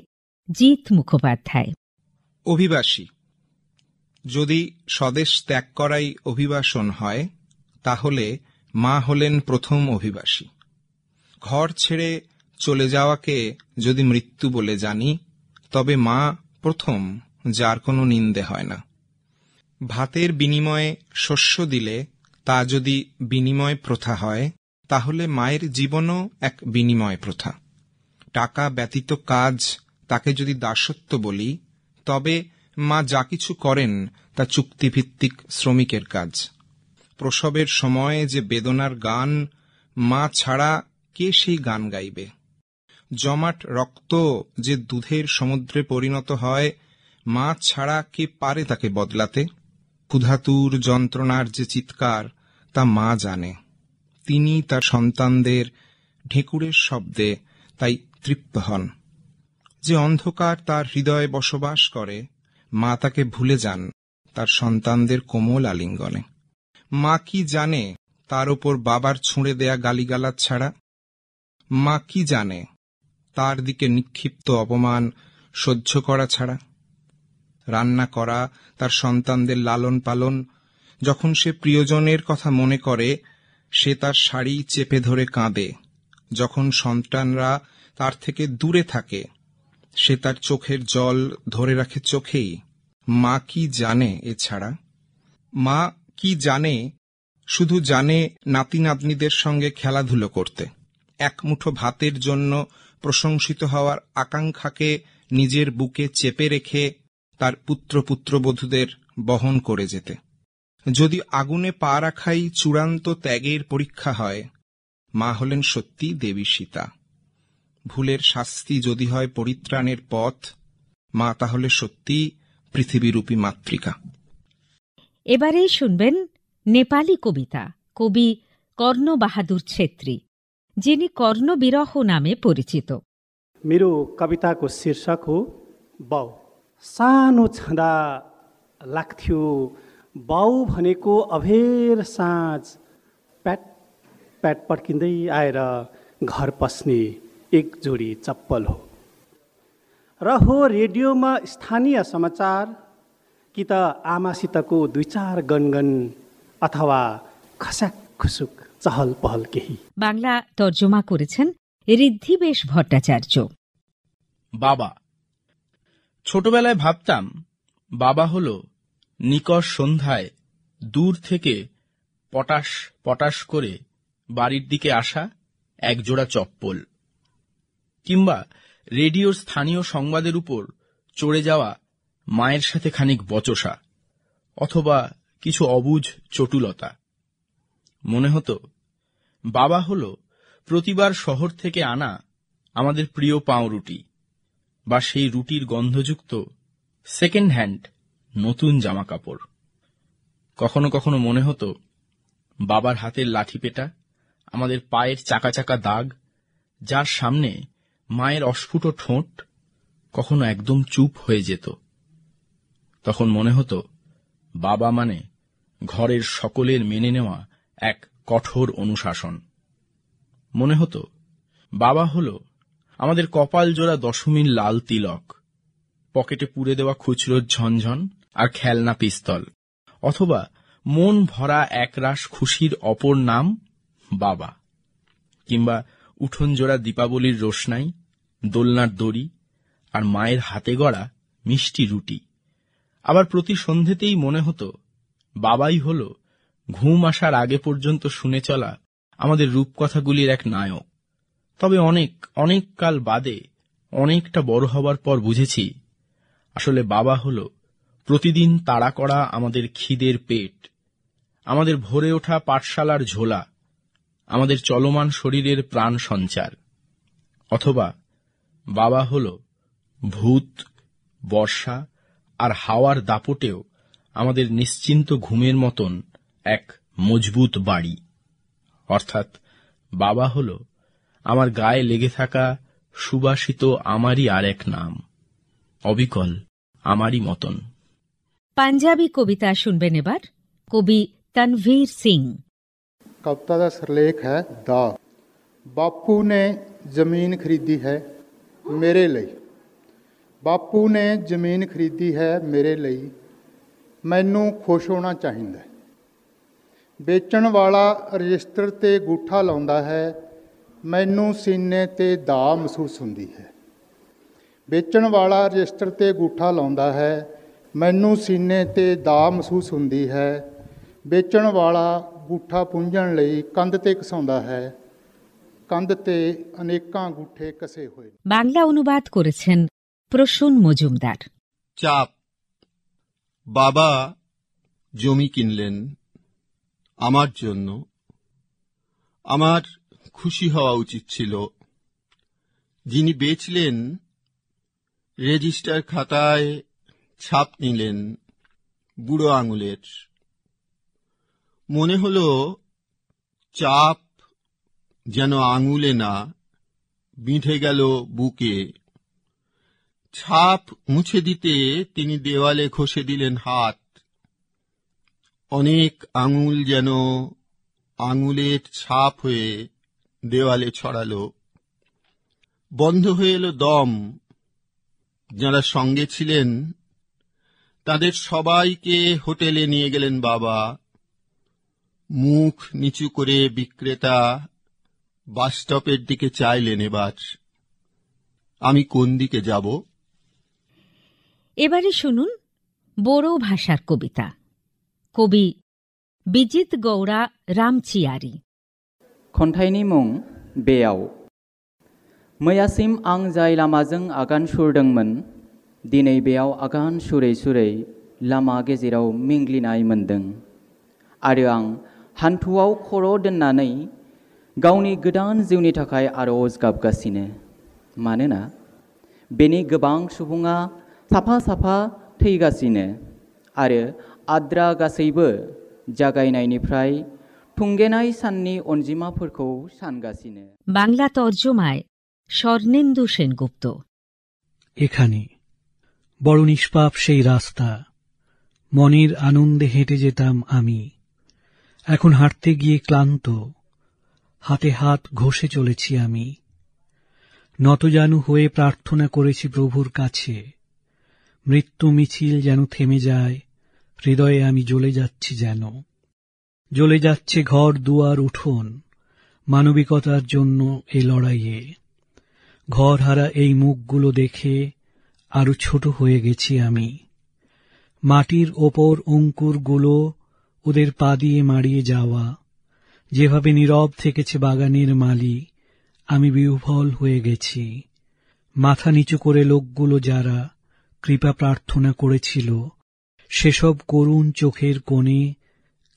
জিৎ মুখোপাধ্যায়। অভিবাসী। যদি স্বদেশ ত্যাগ করাই অভিবাসন হয়, তাহলে মা হলেন প্রথম অভিবাসী। ঘর ছেড়ে চলে যাওয়াকে যদি মৃত্যু বলে জানি, তবে মা প্রথম, যার কোনো নিন্দে হয় না। ভাতের বিনিময়ে শস্য দিলে তা যদি বিনিময় প্রথা হয়, তাহলে মায়ের জীবনও এক বিনিময় প্রথা। টাকা ব্যতীত কাজ, তাকে যদি দাসত্ব বলি, তবে মা যা কিছু করেন তা চুক্তিভিত্তিক শ্রমিকের কাজ। প্রসবের সময়ে যে বেদনার গান, মা ছাড়া কে সেই গান গাইবে? জমাট রক্ত যে দুধের সমুদ্রে পরিণত হয়, মা ছাড়া কে পারে তাকে বদলাতে? ক্ষুধাতুর যন্ত্রণার যে চিৎকার, তা মা জানে। তিনি তার সন্তানদের ঢেকুরের শব্দে তাই তৃপ্ত হন। যে অন্ধকার তার হৃদয়ে বসবাস করে, মা তাকে ভুলে যান, তার সন্তানদের কোমল আলিঙ্গনে। মা কি জানে তার ওপর বাবার ছুঁড়ে দেয়া গালিগালাজ ছাড়া? মা কি জানে তার দিকে নিক্ষিপ্ত অপমান সহ্য করা ছাড়া? রান্না করা, তার সন্তানদের লালন পালন, যখন সে প্রিয়জনের কথা মনে করে সে তার শাড়ি চেপে ধরে কাঁদে। যখন সন্তানরা তার থেকে দূরে থাকে সে তার চোখের জল ধরে রাখে চোখেই। মা কি জানে এছাড়া? মা কি জানে? শুধু জানে নাতি নাতনিদের সঙ্গে খেলাধুলো করতে, এক মুঠো ভাতের জন্য প্রশংসিত হওয়ার আকাঙ্ক্ষাকে নিজের বুকে চেপে রেখে তার পুত্র পুত্রবধূদের বহন করে যেতে। যদি আগুনে পা রাখাই চূড়ান্ত ত্যাগের পরীক্ষা হয়, মা হলেন সত্যি দেবী সীতা। ভুলের শাস্তি যদি হয় পরিত্রাণের পথ, মা তাহলে সত্যি পৃথিবীরূপী মাতৃকা। এবারেই শুনবেন নেপালি কবিতা, কবি কর্ণ বাহাদুর छेत्री, যিনি কর্ণবিরহ নামে পরিচিত। मेरो कविताको शीर्षक हो बाउ। सानो छँदा लाग्थ्यो बाउ भनेको अभेर साँझ प्याट प्याट पड्किँदै आएर घर पस्ने एक जोडी चप्पल हो। र हो रेडियोमा स्थानीय समाचार कि त आमासितको 2-4 गनगन अथवा खसाक खुसुक चहल पहल केही। বাংলা তর্জমা করেছেন ঋদ্ধিবেশ ভট্টাচার্য। বাবা। ছোটবেলায় ভাবতাম বাবা হল নিকষ সন্ধ্যায় দূর থেকে পটাশ পটাশ করে বাড়ির দিকে আসা একজোড়া চপ্পল, কিংবা রেডিওর স্থানীয় সংবাদের উপর চড়ে যাওয়া মায়ের সাথে খানিক বচসা, অথবা কিছু অবুঝ চটুলতা। মনে হতো বাবা হল প্রতিবার শহর থেকে আনা আমাদের প্রিয় পাউরুটি, বা সেই রুটির গন্ধযুক্ত সেকেন্ড হ্যান্ড নতুন জামা কাপড়। কখনো কখনো মনে হতো বাবার হাতের লাঠিপেটা, আমাদের পায়ের চাকা চাকা দাগ, যার সামনে মায়ের অস্ফুট ঠোঁট কখনো একদম চুপ হয়ে যেত। তখন মনে হতো বাবা মানে ঘরের সকলের মেনে নেওয়া এক কঠোর অনুশাসন। মনে হতো বাবা হল আমাদের কপাল জোড়া দশমীর লাল তিলক, পকেটে পুরে দেওয়া খুচরোর ঝনঝন আর খেলনা পিস্তল, অথবা মন ভরা একরাশ খুশির অপর নাম বাবা, কিংবা উঠোন জোড়া দীপাবলির রোশনাই, দোলনার দড়ি আর মায়ের হাতে গড়া মিষ্টি রুটি। আবার প্রতি সন্ধেতেই মনে হতো বাবাই হল ঘুম আসার আগে পর্যন্ত শুনে চলা আমাদের রূপকথাগুলির এক নায়ক। তবে অনেক অনেক কাল বাদে, অনেকটা বড় হবার পর বুঝেছি আসলে বাবা হল প্রতিদিন তাড়া করা আমাদের খিদের পেট, আমাদের ভরে ওঠা পাঠশালার ঝোলা, আমাদের চলমান শরীরের প্রাণ সঞ্চার। অথবা বাবা হল ভূত, বর্ষা আর হাওয়ার দাপটেও আমাদের নিশ্চিন্ত ঘুমের মতন এক মজবুত বাড়ি। অর্থাৎ বাবা হল আমার গায়ে লেগে থাকা সুবাসিত আমারই আর এক নাম, অবিকল আমারই মতন। পাঞ্জাবি কবিতা শুনবেন এবার, কবি তনভীর সিং। कविता का सिरलेख है दाग। बापू ने जमीन खरीदी है मेरे लिए, बापू ने जमीन खरीदी है मेरे लिए, मैनू खुश होना चाहिए। बेचण वाला रजिस्टर ते गूठा लाउंदा है, मैनू सीने ते दा महसूस हुंदी है। बेचण वाला रजिस्टर ते गूठा लाउंदा है, मैनू सीने ते दा महसूस हुंदी है। बेचण वाला गूठा पुंजण लई कंध ते घसाउंदा है, कंध ते अनेकां गूठे कसे हुए। বাংলা অনুবাদ করেছেন প্রসূন মজুমদার। চাপ। বাবা জমি কিনলেন আমার জন্য। আমার খুশি হওয়া উচিত ছিল। যিনি বেচলেন রেজিস্টার খাতায় ছাপ নিলেন বুড়ো আঙুলের। মনে হলো চাপ যেন আঙুলে না, বিঁধে গেল বুকে। ছাপ মুছে দিতে তিনি দেওয়ালে ঘষে দিলেন হাত। অনেক আঙুল যেন আঙুলের ছাপ হয়ে দেওয়ালে ছড়ালো। বন্ধ হয়ে এলো দম। যারা সঙ্গে ছিলেন তাদের সবাইকে হোটেলে নিয়ে গেলেন বাবা। মুখ নিচু করে বিক্রেতা বাসস্টপের দিকে চাইলেন। এবার আমি কোন দিকে যাব? এবারে শুনুন বোড়ো ভাষার কবিতা। কবি বিজিত গৌড়া रामचियारी। खन्थाइनि मुं बेयाव। मैयासिम आं जाय लामाजों आगान सुरदोंमोन, दिनै बेयाव आगान सुरै सुरै लामा गेजेराव मिंग्लिनाय मोनदों। आरो आं हान्थुआव खर' दोननानै गावनि गोदान जिउनि थाखाय आरज गाबगासिनो। मानोना बेनि गोबां सुबुङा साफा साफा थैगासिनो आरो आद्रा गासैबो जागायनायनिफ्राय थुंगेनाय साननि अनजिमाफोरखौ सानगासिनो। বাংলা তর্জমায় স্বর্ণেন্দু সেনগুপ্ত। এখানে বড় নিষ্পাপ সেই রাস্তা, মনের আনন্দে হেঁটে যেতাম আমি। এখন হাঁটতে গিয়ে ক্লান্ত, হাতে হাত ঘষে চলেছি আমি। নতজানু হয়ে প্রার্থনা করেছি প্রভুর কাছে, মৃত্যু মিছিল যেন থেমে যায়, হৃদয়ে আমি জ্বলে যাচ্ছি যেন। জ্বলে যাচ্ছে ঘর দুয়ার উঠোন, মানবিকতার জন্য এ লড়াইয়ে। ঘর হারা এই মুখগুলো দেখে আরো ছোট হয়ে গেছি আমি। মাটির ওপর অঙ্কুরগুলো ওদের পা দিয়ে মাড়িয়ে যাওয়া, যেভাবে নীরব থেকেছে বাগানের মালি, আমি বিহ্বল হয়ে গেছি। মাথা নিচু করে লোকগুলো যারা কৃপা প্রার্থনা করেছিল, সেসব করুণ চোখের কোণে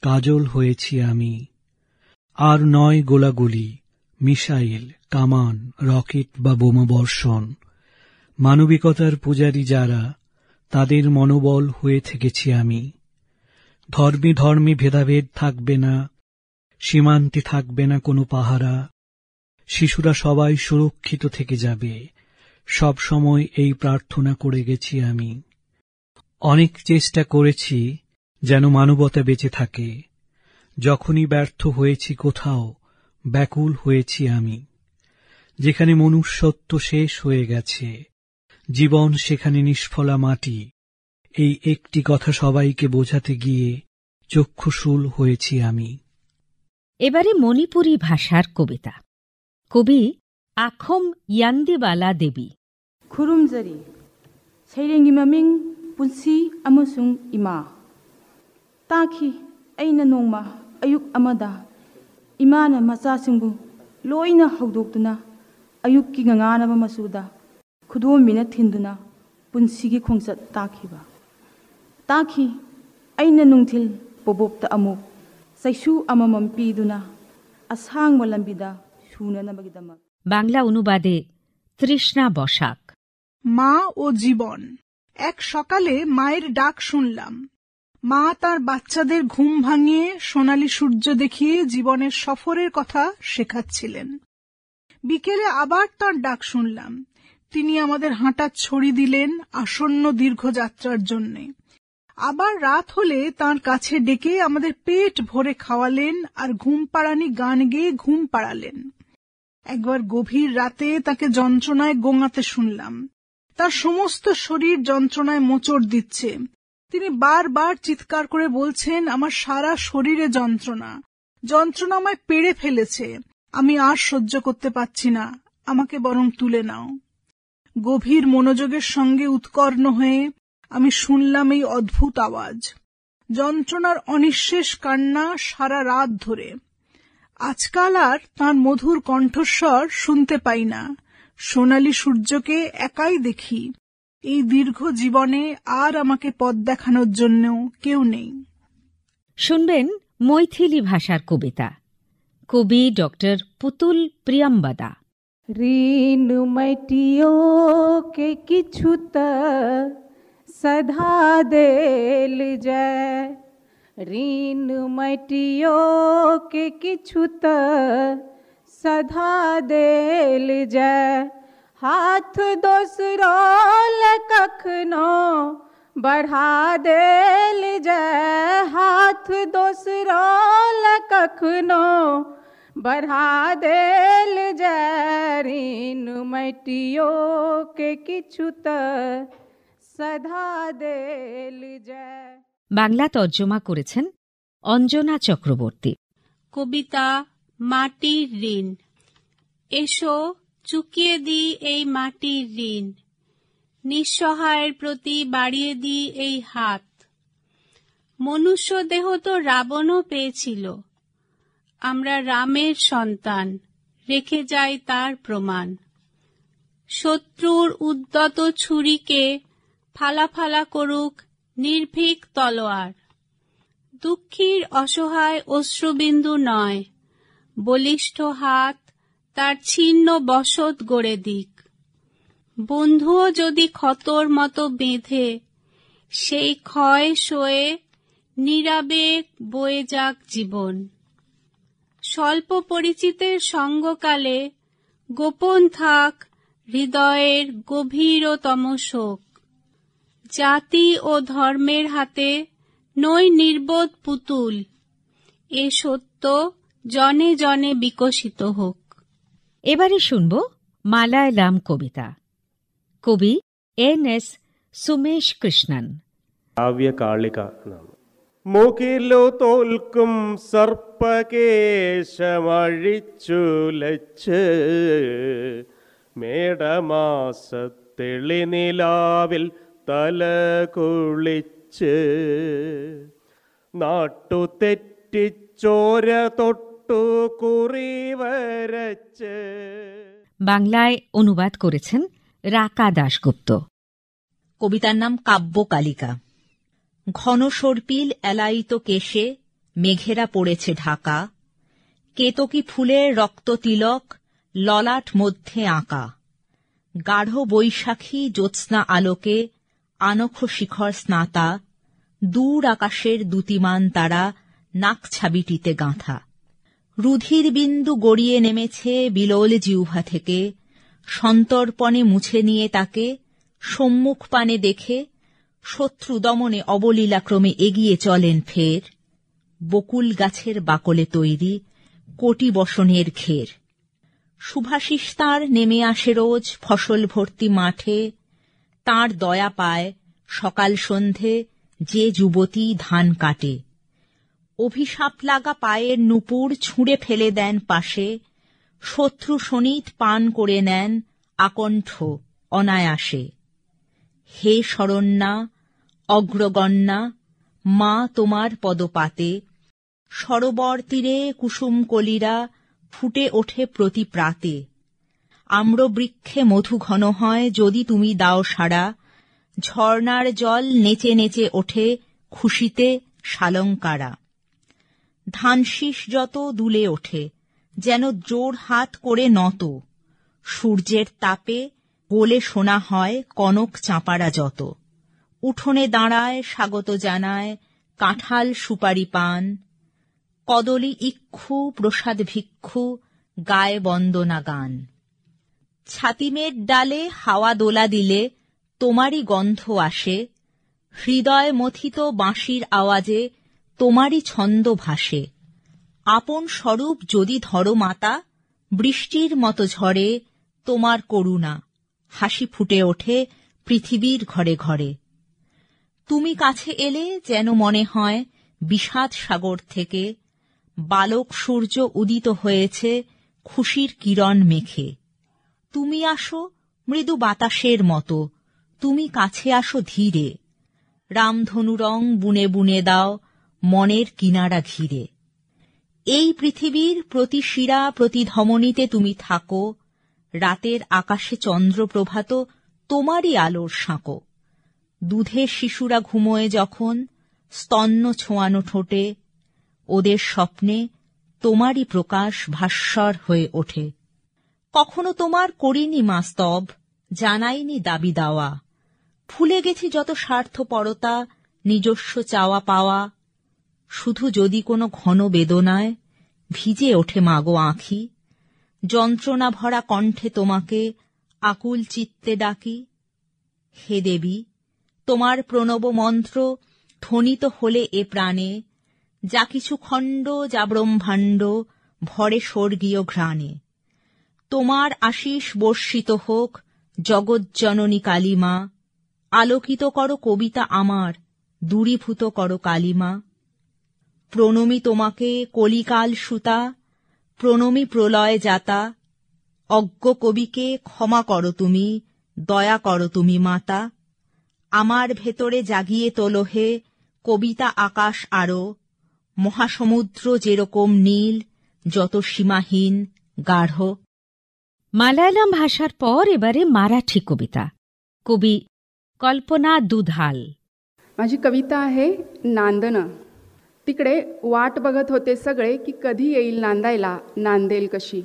কাজল হয়েছি আমি। আর নয় গোলাগুলি, মিসাইল, কামান, রকেট বা বোমা বর্ষণ। মানবিকতার পূজারী যারা, তাদের মনোবল হয়ে থেকেছি আমি। ধর্মে ধর্মে ভেদাভেদ থাকবে না, সীমান্তে থাকবে না কোনো পাহারা। শিশুরা সবাই সুরক্ষিত থেকে যাবে, সব সময় এই প্রার্থনা করে গেছি আমি। অনেক চেষ্টা করেছি যেন মানবতা বেঁচে থাকে। যখনই ব্যর্থ হয়েছি কোথাও, ব্যাকুল হয়েছি আমি। যেখানে মনুষ্যত্ব শেষ হয়ে গেছে, জীবন সেখানে নিষ্ফলা মাটি, এই একটি কথা সবাইকে বোঝাতে গিয়ে চক্ষুশূল হয়েছি আমি। এবারে মণিপুরী ভাষার কবিতা। কবি আখম ইয়ান্দিবালা দেবী। খুরুমজারি সেইরেঙ্গি মামিং পুনসি আমসুং ইমা তাকি আইনা নোংমা আয়ুক আমাদা ইমানা মাচাসিংবু লোইনা হৌদোꯛꯇꯨꯅ ꯑꯌꯨꯛꯀꯤ ꯉꯉꯥꯅꯕ ꯃꯆꯨꯗ ꯈꯨꯗꯣꯝꯕꯤꯅ ꯊꯤꯟꯗꯨꯅ ꯄꯨꯟꯁꯤꯒꯤ ꯈꯣꯡꯆꯠ ꯇꯥꯈꯤꯕ ꯇꯥꯈꯤ ꯑꯩꯅ ꯅꯨꯡꯊꯤꯜ ꯄꯣꯕꯣꯞꯇ ꯑꯃꯨꯛ ꯆꯩꯁꯨ ꯑꯃꯃꯝ ꯄꯤꯗꯨꯅ ꯑꯁꯥꯡꯕ ꯂꯝꯕꯤꯗ ꯁꯨꯅꯅꯕꯒꯤꯗꯃꯛ। বাংলা অনুবাদে তৃষ্ণা বসাক। মা ও জীবন। এক সকালে মায়ের ডাক শুনলাম। মা তার বাচ্চাদের ঘুম ভাঙিয়ে সোনালী সূর্য দেখিয়ে জীবনের সফরের কথা শেখাচ্ছিলেন। বিকেলে আবার তার ডাক শুনলাম। তিনি আমাদের হাঁটার ছড়ি দিলেন আসন্ন দীর্ঘযাত্রার জন্যে। আবার রাত হলে তার কাছে ডেকে আমাদের পেট ভরে খাওয়ালেন আর ঘুম পাড়ানি গান গেয়ে ঘুম পাড়ালেন। একবার গভীর রাতে তাকে যন্ত্রণায় গোঙাতে শুনলাম। তার সমস্ত শরীর যন্ত্রণায় মোচড় দিচ্ছে। তিনি বারবার চিৎকার করে বলছেন, আমার সারা শরীরে যন্ত্রণা, যন্ত্রণা আমায় পেড়ে ফেলেছে, আমি আর সহ্য করতে পারছি না, আমাকে বরং তুলে নাও। গভীর মনোযোগের সঙ্গে উৎকর্ণ হয়ে আমি শুনলাম এই অদ্ভুত আওয়াজ, যন্ত্রণার অনিঃশেষ কান্না সারা রাত ধরে। আজকাল আর তাঁর মধুর কণ্ঠস্বর শুনতে পাই না। সোনালী সূর্যকে একাই দেখি। এই দীর্ঘ জীবনে আর আমাকে পথ দেখানোর জন্যও কেউ নেই। শুনবেন মৈথিলি ভাষার কবিতা। কবি ডক্টর পুতুল প্রিয়ম্বদা। ঋণ মাটিও কে কিছুত सधा देल जाय, ऋण मटियो के किछु त सधा देल जाय। हाथ दोसरो ल कखनो बढ़ा देल जाय हाथ दोसरो लकखनो बढ़ा देल जाय ऋण मैटियो के किछु त सधा देल जाय। বাংলা তর্জমা করেছেন অঞ্জনা চক্রবর্তী। কবিতা মাটির ঋণ। এসো চুকিয়ে দিই এই মাটির ঋণ, নিঃসহায়ের প্রতি বাড়িয়ে দিই এই হাত। মনুষ্য দেহ তো রাবণও পেয়েছিল, আমরা রামের সন্তান, রেখে যাই তার প্রমাণ। শত্রুর উদ্যত ছুরিকে ফালা ফালা করুক নির্ভীক তলোয়ার, দুঃখীর অসহায় অশ্রুবিন্দু নয়, বলিষ্ঠ হাত তার ছিন্ন বসত গড়ে দিক। বন্ধুও যদি ক্ষতর মতো বেঁধে, সেই ক্ষয় সয়ে নীরবে বয়ে যাক জীবন। স্বল্প পরিচিতের সঙ্গকালে গোপন থাক হৃদয়ের গভীরতম শোক। জাতি ও ধর্মের হাতে নই নির্বোধ পুতুল, এ সত্য জনে জনে বিকশিত হোক। এবারে শুনব মালায়ালাম কবিতা। কবি এন.এস. സുമേഷ് കൃഷ്ണൻ. കാവ്യകാളിക മുകിലു തോൽക്കും സർപ്പകേശമഴിച്ചുലച്ച് മേടമാസത്തെളിനിലാവിൽ തല കുളിച്ച് നാട്ടു തെറ്റിച്ചോര തൊട്ടു കുറി വരച്ച്। বাংলায় অনুবাদ করেছেন রাকা দাশগুপ্ত। কবিতার নাম কাব্যকালিকা। ঘন সর্পিল এলায়িত কেশে মেঘেরা পড়েছে ঢাকা, কেতকী ফুলের রক্ত তিলক ললাট মধ্যে আঁকা। গাঢ় বৈশাখী জ্যোৎস্না আলোকে আনখ শিখর স্নাতা, দূর আকাশের দ্যুতিমান তারা নাক ছাবিটিতে গাঁথা। রুধির বিন্দু গড়িয়ে নেমেছে বিলোল জিহ্বা থেকে, সন্তর্পণে মুছে নিয়ে তাকে সম্মুখ পানে দেখে শত্রু দমনে অবলীলাক্রমে এগিয়ে চলেন ফের। বকুল গাছের বাকলে তৈরি কোটি বসনের ঘের। শুভাশিস তাঁর নেমে আসে রোজ ফসল ভর্তি মাঠে, তাঁর দয়া পায় সকাল সন্ধে যে যুবতী ধান কাটে। অভিশাপ লাগা পায়ের নুপুর ছুঁড়ে ফেলে দেন পাশে, শত্রু শনিত পান করে নেন আকণ্ঠ অনায়াসে। হে শরণ্যা অগ্রগণ্যা মা তোমার পদপাতে, সরোবর তীরে কুসুম কলিরা ফুটে ওঠে প্রতি প্রাতে। আম্রবৃক্ষে মধু ঘন হয় যদি তুমি দাও সাড়া, ঝর্ণার জল নেচে নেচে ওঠে খুশিতে শালঙ্কারা। ধানশীষ যত দুলে ওঠে যেন জোর হাত করে নত, সূর্যের তাপে গোলে শোনা হয় কনক চাঁপারা যত। উঠোনে দাঁড়ায় স্বাগত জানায় কাঁঠাল সুপারি পান, কদলী ইক্ষু প্রসাদ ভিক্ষু গায়ে বন্দনা গান। ছাতিমের ডালে হাওয়া দোলা দিলে তোমারই গন্ধ আসে, হৃদয় মথিত বাঁশির আওয়াজে তোমারই ছন্দ ভাসে। আপন স্বরূপ যদি ধরো মাতা, বৃষ্টির মতো ঝরে তোমার করুণা, হাসি ফুটে ওঠে পৃথিবীর ঘরে ঘরে। তুমি কাছে এলে যেন মনে হয় বিষাদ সাগর থেকে বালক সূর্য উদিত হয়েছে খুশির কিরণ মেখে। তুমি আসো মৃদু বাতাসের মতো, তুমি কাছে আসো ধীরে, রামধনু রং বুনে বুনে দাও মনের কিনারা ঘিরে। এই পৃথিবীর প্রতি শিরা প্রতি ধমনীতে তুমি থাকো, রাতের আকাশে চন্দ্রপ্রভাত তোমারই আলোর সাঁকো। দুধের শিশুরা ঘুমোয় যখন স্তন্য ছোঁয়ানো ঠোঁটে, ওদের স্বপ্নে তোমারই প্রকাশ ভাস্বর হয়ে ওঠে। কখনো তোমার করিনি মা স্তব, জানাইনি দাবি দাওয়া, ভুলে গেছি যত স্বার্থপরতা নিজস্ব চাওয়া পাওয়া। শুধু যদি কোনো ঘন বেদনায় ভিজে ওঠে মাগো আঁখি, যন্ত্রণা ভরা কণ্ঠে তোমাকে আকুল চিত্তে ডাকি। হে দেবী তোমার প্রণব মন্ত্র ধ্বনিত হলে এ প্রাণে, যা কিছু খণ্ড যা ব্রহ্মাণ্ড ভরে স্বর্গীয় ঘ্রাণে। তোমার আশিস বর্ষিত হোক জগজ্জননী কালিমা, আলোকিত করো কবিতা আমার, দূরীভূত করো কালিমা। প্রণমী তোমাকে কলিকাল সুতা, প্রণমী প্রলয় জাতা, অজ্ঞ কবিকে ক্ষমা করো তুমি, দয়া করো তুমি মাতা। আমার ভেতরে জাগিয়ে তোলো হে কবিতা আকাশ আরো, মহাসমুদ্র যেরকম নীল, যত সীমাহীন গাঢ়। মালায়ালাম ভাষার পর এবারে মারাঠি কবিতা, কবি কল্পনা দুধাল। माझी कविता आहे नांदणं. तिकडे वाट बघत होते सगळे की कधी येईल नांदायला, नांदेल कशी.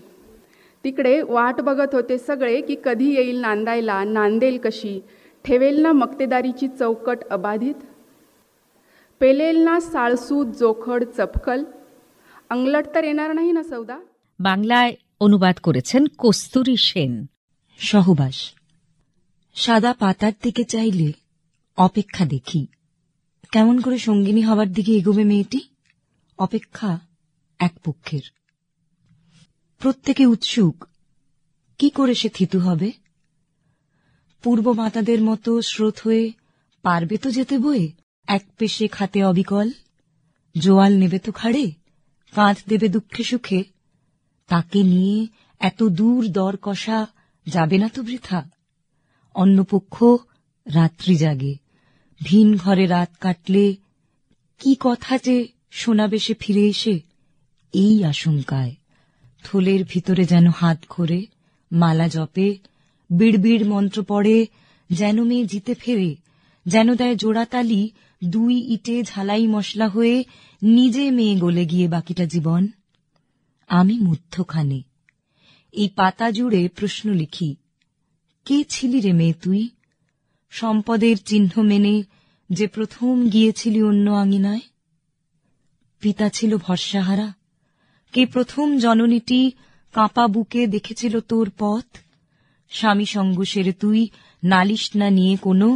तिकडे वाट बघत होते सगळे की कधी येईल नांदायला, नांदेल कशी. ठेवेल ना मक्तेदारीची चौकट अबाधित, पेलेल ना साळसूद जोखड चपकल, अंगलट तर येणार नाही ना सौदा. বাংলায় অনুবাদ করেছেন কস্তুরী সেন। সহবাস। সাদা পাতার দিকে চাইলে অপেক্ষা দেখি, কেমন করে সঙ্গিনী হবার দিকে এগোবে মেয়েটি। অপেক্ষা এক পক্ষের, প্রত্যেকে উৎসুক, কি করে সে থিতু হবে। পূর্ব মাতাদের মতো স্রোত হয়ে পারবে তো যেতে বয়ে এক পেশে খাতে অবিকল। জোয়াল নেবে তো ঘাড়ে, কাঁধ দেবে দুঃখে সুখে, তাকে নিয়ে এত দূর দর কষা যাবে না তো বৃথা। অন্যপক্ষ রাত্রি জাগে, ভিন ঘরে রাত কাটলে কি কথা যে শোনাবে সে ফিরে এসে। এই আশঙ্কায় থলের ভিতরে যেন হাত ঘোরে, মালা জপে, বিড়বিড় মন্ত্র পড়ে, যেন মেয়ে জিতে ফেরে, যেন দেয় জোড়াতালি, দুই ইটে ঝালাই মশলা হয়ে নিজে মেয়ে গলে গিয়ে বাকিটা জীবন। আমি মধ্যখানে এই পাতা জুড়ে প্রশ্ন লিখি, কে ছিলি রে মেয়ে তুই, সম্পদের চিহ্ন মেনে যে প্রথম গিয়েছিলি অন্য আঙিনায়। পিতা ছিল ভরসাহারা, কে প্রথম জননীটি কাঁপা বুকে দেখেছিল তোর পথ। স্বামী সঙ্গ সেরে তুই নালিশ না নিয়ে কোনো,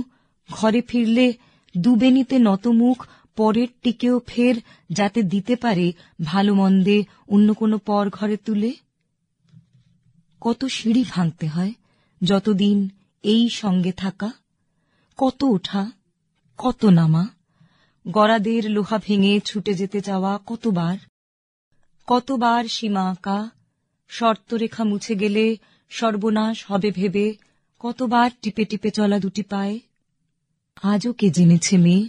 ঘরে ফিরলে দুবেনিতে নতমুখ পরের টিকেও ফের যাতে দিতে পারে ভালো মন্দে অন্য কোনো পর ঘরে তুলে। কত সিঁড়ি ভাঙতে হয় যতদিন এই সঙ্গে থাকা, কত ওঠা কত নামা, গরাদের লোহা ভেঙে ছুটে যেতে চাওয়া কতবার, কতবার সীমা আঁকা, শর্তরেখা মুছে গেলে সর্বনাশ হবে ভেবে কতবার টিপে টিপে চলা দুটি পায়ে। আজও কে জেনেছে মেয়ে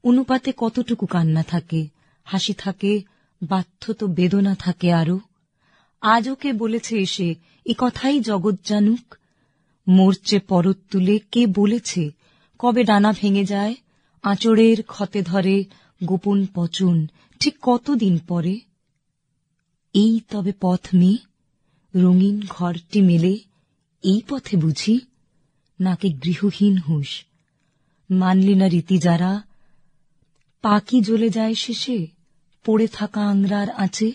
অনুপাতে কতটুকু কান্না থাকে, হাসি থাকে, বাধ্য তো বেদনা থাকে আরো। আজও কে বলেছে এসে এ কথাই জগৎ জানুক, মোর্চে পরত তুলে কে বলেছে কবে ডানা ভেঙে যায়, আঁচড়ের ক্ষতে ধরে গোপন পচন ঠিক কতদিন পরে। এই তবে পথ মেয়ে, রঙিন ঘরটি মেলে এই পথে বুঝি, নাকি গৃহহীন হুঁশ। মানলি না রীতি যারা, পাখি জ্বলে যায় শেষে পড়ে থাকা আংরার আঁচে।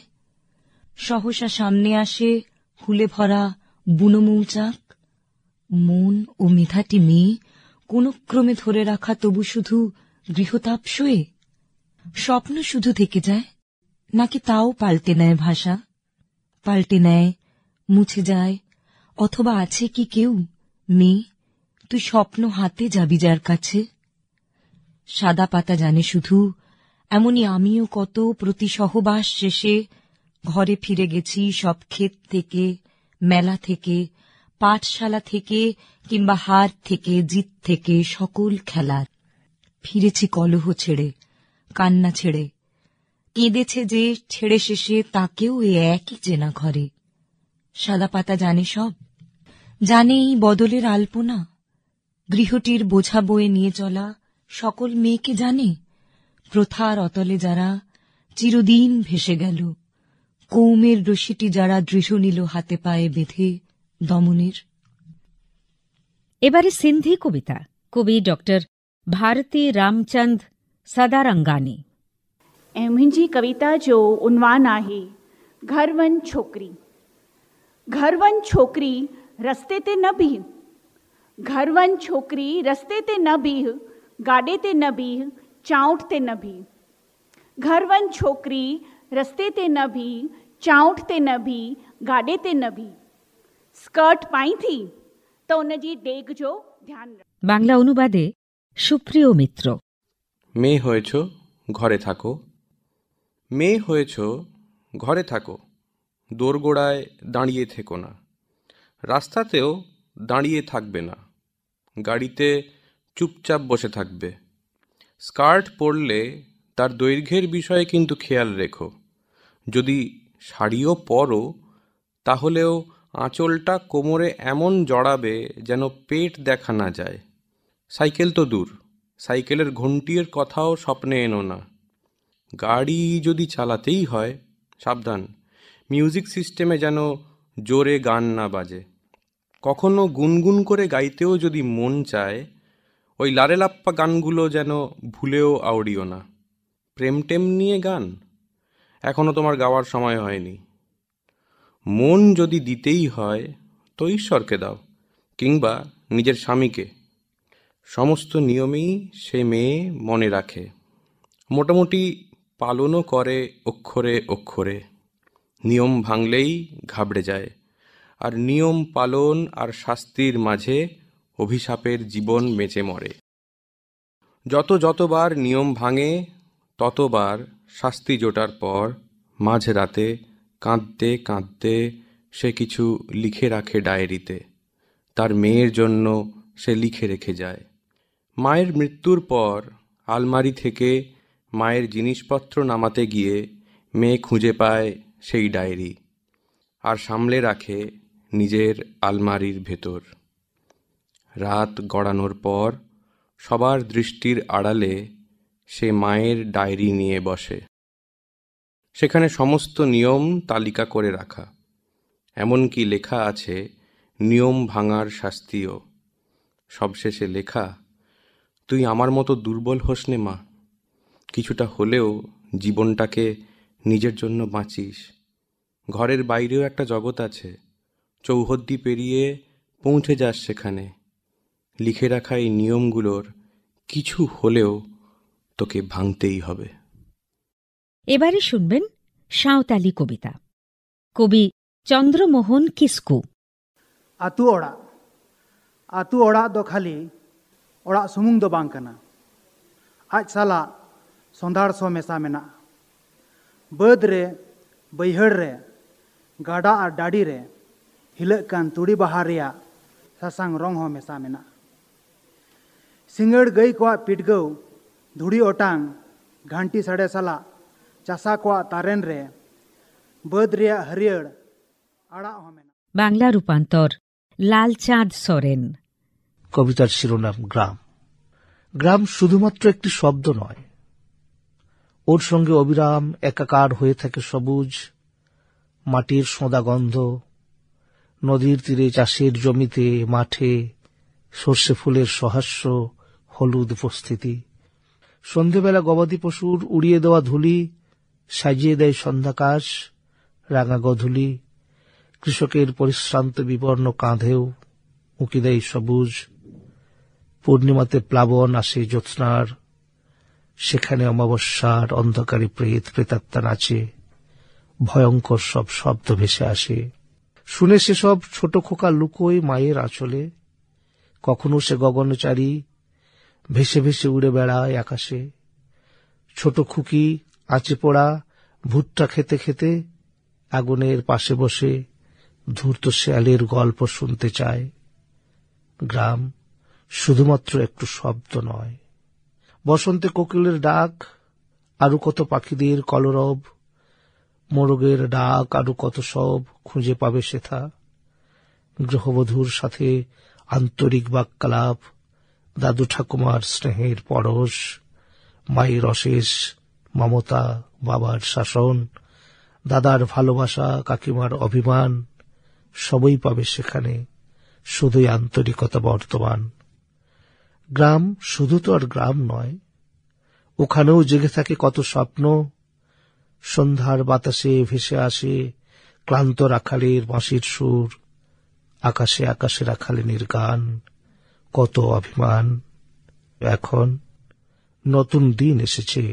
সহসা সামনে আসে ফুলে ভরা বুনো মৌচাক, মন ও মেধাটি মেয়ে কোন ক্রমে ধরে রাখা তবু শুধু গৃহতাপ সয়ে। স্বপ্ন শুধু থেকে যায়, নাকি তাও পাল্টে নেয় ভাষা, পাল্টে নেয়, মুছে যায়, অথবা আছে কি কেউ মেয়ে তুই স্বপ্ন হাতে যাবি যার কাছে। সাদা পাতা জানে শুধু, এমনি আমিও কত প্রতি সহবাস শেষে ঘরে ফিরে গেছি সব ক্ষেত থেকে, মেলা থেকে, পাঠশালা থেকে, কিংবা হার থেকে, জিত থেকে, সকল খেলার। ফিরেছি কলহ ছেড়ে, কান্না ছেড়ে, কেঁদেছে যে ছেড়ে শেষে তাকেও এ একই চেনা ঘরে। সাদা পাতা জানে সব, জানে এই বদলের আলপনা, গৃহটির বোঝা বয়ে নিয়ে চলা সকল মেয়েকে জানে। প্রথার অতলে যারা চিরদিন ভেসে গেল, কৌমের রশিটি যারা দৃঢ় নিল হাতে পায়ে বেঁধে দমনের। এবারে সিন্ধি কবিতা, কবি ডক্টর भारती रामचंद सदारंगानी। ऐं मुंहिंजी कविता जो उनवान आहे घर वन छोकरी। घर वन छोकरी रस्ते ते न बीह, घर वन छोकरी रस्ते ते न बीह, गाडे ते न भी चाऊंठ ते न भी। घर वन छोकरी रस्ते ते न भी चाऊंठ ते न भी गाडे ते न भी। स्कर्ट पाई थी तो उनजी डेग जो ध्यान। বাংলা অনুবাদে সুপ্রিয় মিত্র। মেয়ে হয়েছ ঘরে থাকো, মেয়ে হয়েছ ঘরে থাকো, দোরগোড়ায় দাঁড়িয়ে থেকো না, রাস্তাতেও দাঁড়িয়ে থাকবে না, গাড়িতে চুপচাপ বসে থাকবে। স্কার্ট পরলে তার দৈর্ঘ্যের বিষয়ে কিন্তু খেয়াল রেখো। যদি শাড়িও পরো তাহলেও আঁচলটা কোমরে এমন জড়াবে যেন পেট দেখা না যায়। সাইকেল তো দূর, সাইকেলের ঘণ্টির কথাও স্বপ্নে এনো না। গাড়ি যদি চালাতেই হয় সাবধান, মিউজিক সিস্টেমে যেন জোরে গান না বাজে। কখনো গুনগুন করে গাইতেও যদি মন চায়, ওই লারেলাপ্পা গানগুলো যেন ভুলেও আওড়িও না। প্রেম টেম নিয়ে গান এখনো তোমার গাওয়ার সময় হয়নি। মন যদি দিতেই হয় তো ঈশ্বরকে দাও, কিংবা নিজের স্বামীকে। সমস্ত নিয়মেই সে মেয়ে মনে রাখে, মোটামুটি পালনও করে অক্ষরে অক্ষরে। নিয়ম ভাঙলেই ঘাবড়ে যায়, আর নিয়ম পালন আর শাস্তির মাঝে অভিশাপের জীবন বেঁচে মরে। যতবার নিয়ম ভাঙে ততবার শাস্তি জোটার পর মাঝরাতে কাঁদতে কাঁদতে সে কিছু লিখে রাখে ডায়েরিতে। তার মেয়ের জন্য সে লিখে রেখে যায়। মায়ের মৃত্যুর পর আলমারি থেকে মায়ের জিনিসপত্র নামাতে গিয়ে মেয়ে খুঁজে পায় সেই ডায়েরি, আর সামলে রাখে নিজের আলমারির ভেতর। রাত গড়ানোর পর সবার দৃষ্টির আড়ালে সে মায়ের ডায়েরি নিয়ে বসে। সেখানে সমস্ত নিয়ম তালিকা করে রাখা, এমনকি লেখা আছে নিয়ম ভাঙার শাস্তিও। সবশেষে লেখা, তুই আমার মতো দুর্বল হোস নে মা, কিছুটা হলেও জীবনটাকে নিজের জন্য বাঁচিস। ঘরের বাইরেও একটা জগৎ আছে, চৌহদ্দি পেরিয়ে পৌঁছে যাস সেখানে। লিখে রাখা এই নিয়মগুলোর কিছু হলেও তোকে ভাঙতেই হবে। এবারে শুনবেন সাঁওতালি কবিতা। কবি চন্দ্রমোহন কিস্কু। আতু ওড়া দো খালি ওড়া সুমুং দো বাং কানা, আজ সালা সন্ধার সো মেশা মেনা। বাদ রে বৈহड़ রে গাডা আর ডাডি রে হিলক কাन तुड़ी बाहा रेया सासांग रंग हो मेशा मेना। सिंगड़ गई को पिटगौ धुड़ी ओटांग घंटी सड़े साला चासा को तारेन रे बद रेया हरियर आड़ा हो मेना। বাংলা রূপান্তর লালচাঁদ সরেন। কবিতার শিরোনাম গ্রাম। গ্রাম শুধুমাত্র একটি শব্দ নয়, ওর সঙ্গে অবিরাম একাকার হয়ে থাকে সবুজ, মাটির সোঁদা গন্ধ, নদীর তীরে চাষের জমিতে মাঠে সর্ষে ফুলের সহাস্য হলুদ উপস্থিতি। সন্ধেবেলা গবাদি পশুর উড়িয়ে দেওয়া ধুলি সাজিয়ে দেয় সন্ধ্যাকাশ, রাঙা গধূলি। কৃষকের পরিশ্রান্ত বিবর্ণ কাঁধেও উঁকি দেয় সবুজ। পূর্ণিমাতে প্লাবন আসে জ্যোৎস্নার, সেখানে অমাবস্যার অন্ধকারে প্রেত প্রেতাত্মা নাচে, ভয়ঙ্কর সব শব্দ ভেসে আসে। শুনে সেসব ছোট খোকা লুকোয় মায়ের আঁচলে। কখনো সে গগনচারী ভেসে ভেসে উড়ে বেড়ায় আকাশে। ছোট খুকি আঁচে পোড়া ভুট্টা খেতে খেতে আগুনের পাশে বসে ধূর্ত শেয়ালের গল্প শুনতে চায়। গ্রাম শুধুমাত্র একটু শব্দ নয়, বসন্তে কোকিলের ডাক, আরো কত পাখিদের কলরব, মোরগের ডাক, আরো কত সব খুঁজে পাবে সেথা। গৃহবধূর সাথে আন্তরিক বাক্যালাপ, দাদু ঠাকুমার স্নেহের পরশ, মায়ের অশেষ মমতা, বাবার শাসন, দাদার ভালোবাসা, কাকিমার অভিমান, সবই পাবে সেখানে, শুধুই আন্তরিকতা বর্তমান। গ্রাম শুধু তো আর গ্রাম নয়, ওখানেও জেগে থাকে কত স্বপ্ন। সন্ধ্যার বাতাসে ভেসে আসে ক্লান্ত রাখালের বাঁশির সুর, আকাশে আকাশে রাখালিনীর গান, কত অভিমান। এখন নতুন দিন এসেছে,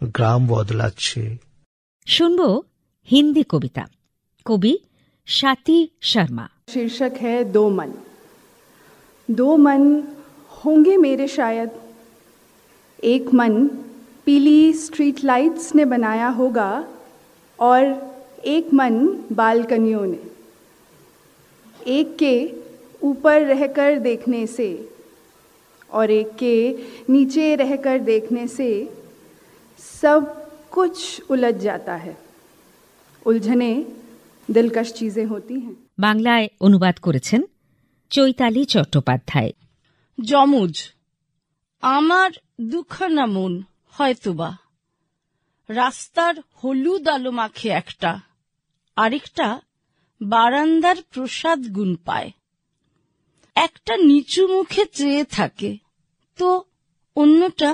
গ্রাম বদলাচ্ছে। শুনব হিন্দি কবিতা, কবি स्वाति शर्मा। शीर्षक है दो मन। दो मन होंगे मेरे शायद, एक मन पीली स्ट्रीट लाइट्स ने बनाया होगा और एक मन बालकनियों ने। एक के ऊपर रहकर देखने से और एक के नीचे रहकर देखने से सब कुछ उलझ जाता है। उलझने दिलकश चीजें होती हैं। বাংলায় অনুবাদ করেছেন চৈতালি চট্টোপাধ্যায়। যমুজ আমার দুঃখ না মন হয়তোবা, রাস্তার হলুদ আলো মাখে একটা, আরেকটা বারান্দার প্রসাদ গুণ পায়। একটা নিচু মুখে চেয়ে থাকে তো অন্যটা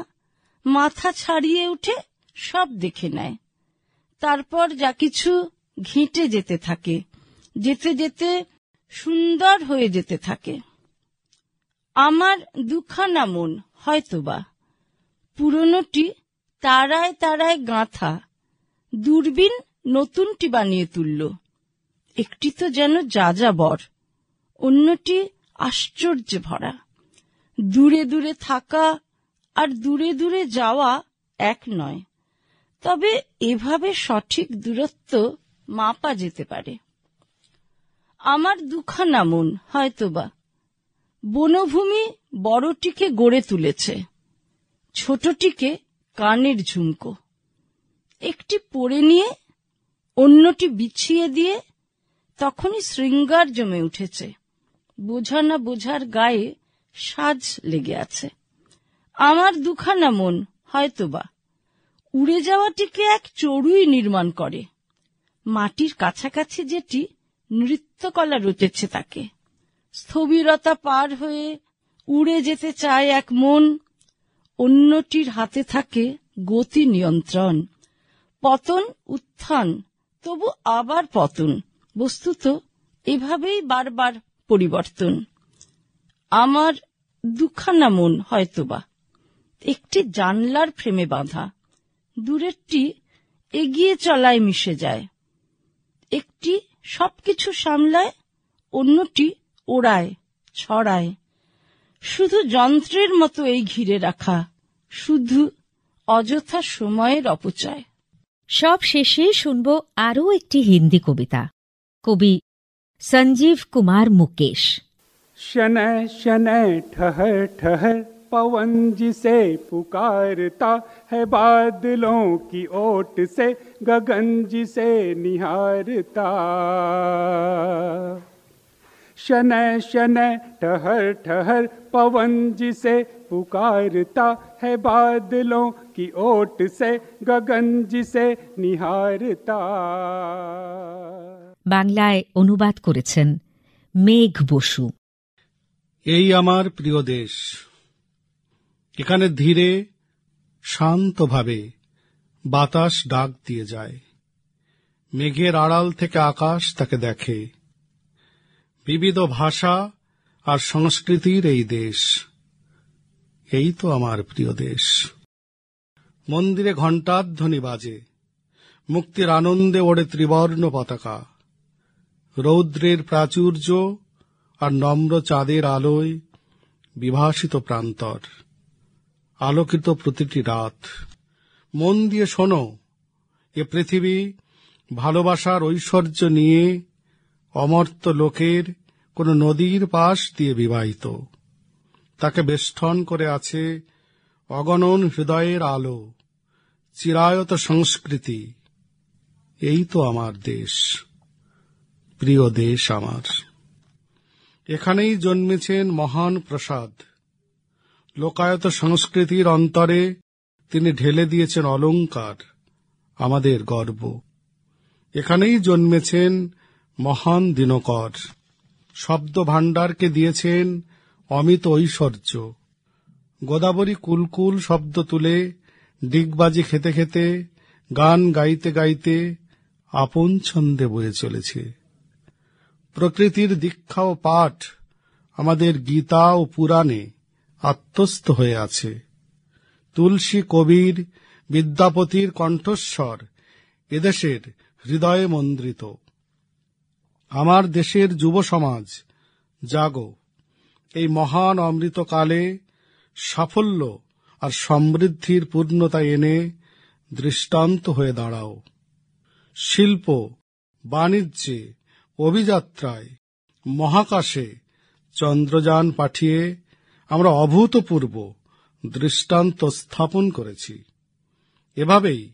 মাথা ছাড়িয়ে উঠে সব দেখে নেয়। তারপর যা কিছু ঘেঁটে যেতে থাকে, যেতে যেতে সুন্দর হয়ে যেতে থাকে। আমার দুখানা মন হয়তোবা, পুরনোটি তারায় তারায় গাঁথা, দূরবীন নতুনটি বানিয়ে তুলল। একটি তো যেন যাযাবর, অন্যটি আশ্চর্যে ভরা। দূরে দূরে থাকা আর দূরে দূরে যাওয়া এক নয়, তবে এভাবে সঠিক দূরত্ব মাপা যেতে পারে। আমার দুখানা মন হয়তোবা, বনভূমি বড়টিকে গড়ে তুলেছে, ছোটটিকে কানের ঝুমকো। একটি পরে নিয়ে অন্যটি বিছিয়ে দিয়ে তখনই শৃঙ্গার জমে উঠেছে, বোঝা না বোঝার গায়ে সাজ লেগে আছে। আমার দুখানা মন হয়তোবা, উড়ে যাওয়াটিকে এক চড়ুই নির্মাণ করে, মাটির কাছাকাছি যেটি নৃত্যকলা রচেছে তাকে। স্থবিরতা পার হয়ে উড়ে যেতে চায় এক মন, অন্যটির হাতে থাকে গতি নিয়ন্ত্রণ। পতন উত্থান, তবু আবার পতন, বস্তুত এভাবেই বারবার পরিবর্তন। আমার দুখানা মন হয়তোবা, একটি জানলার ফ্রেমে বাঁধা, দূরেরটি এগিয়ে চলায় মিশে যায়। একটি সবকিছু সামলায়, অন্যটি ওড়ায় ছড়ায়। শুধু যন্ত্রের মতো এই ঘিরে রাখা, শুধু অযথা সময়ের অপচয়। সব শেষে শুনব আরও একটি হিন্দি কবিতা, কবি সঞ্জীব কুমার মুকেশ। शनय शनय ठहर ठहर पवन जिसे पुकारता है, बादलों की ओट से गगन जिसे निहारता। शनय शनय ठहर ठहर पवन जिसे पुकारता है, बादलों की ओट से गगन जिसे निहारता। বাংলায় অনুবাদ করেছেন মেঘ বসু। এই আমার প্রিয় দেশ, এখানে ধীরে শান্তভাবে বাতাস ডাক দিয়ে যায়। মেঘের আড়াল থেকে আকাশ তাকে দেখে। বিবিধ ভাষা আর সংস্কৃতির এই দেশ, এই তো আমার প্রিয় দেশ। মন্দিরে ঘণ্টার ধ্বনি বাজে, মুক্তির আনন্দে ওড়ে ত্রিবর্ণ পতাকা। রৌদ্রের প্রাচুর্য আর নম্র চাঁদের আলোয় বিভাসিত প্রান্তর, আলোকিত প্রতিটি রাত। মন দিয়ে শোনো, এ পৃথিবী ভালোবাসার ঐশ্বর্য নিয়ে অমর্ত্য লোকের কোন নদীর পাশ দিয়ে বিবাহিত। তাকে বেষ্টন করে আছে অগণন হৃদয়ের আলো, চিরায়ত সংস্কৃতি। এই তো আমার দেশ, প্রিয় দেশ আমার। এখানেই জন্মেছেন মহান প্রসাদ। লোকায়ত সংস্কৃতির অন্তরে তিনি ঢেলে দিয়েছেন অলংকার, আমাদের গর্ব। এখানেই জন্মেছেন মহান দিনকর, শব্দ ভাণ্ডারকে দিয়েছেন অমিত ঐশ্বর্য। গোদাবরী কুলকুল শব্দ তুলে, ডিগবাজি খেতে খেতে, গান গাইতে গাইতে আপন ছন্দে বয়ে চলেছে। প্রকৃতির দীক্ষা ও পাঠ আমাদের গীতা ও পুরাণে আত্মস্থ হয়ে আছে। তুলসী, কবির, বিদ্যাপতির কণ্ঠস্বর এদেশের হৃদয়ে মন্দ্রিত। আমার দেশের যুব সমাজ, জাগো! এই মহান অমৃতকালে সাফল্য আর সমৃদ্ধির পূর্ণতা এনে দৃষ্টান্ত হয়ে দাঁড়াও। শিল্প, বাণিজ্যে, অভিযাত্রায়, মহাকাশে চন্দ্রযান পাঠিয়ে আমরা অভূতপূর্ব দৃষ্টান্ত স্থাপন করেছি। এভাবেই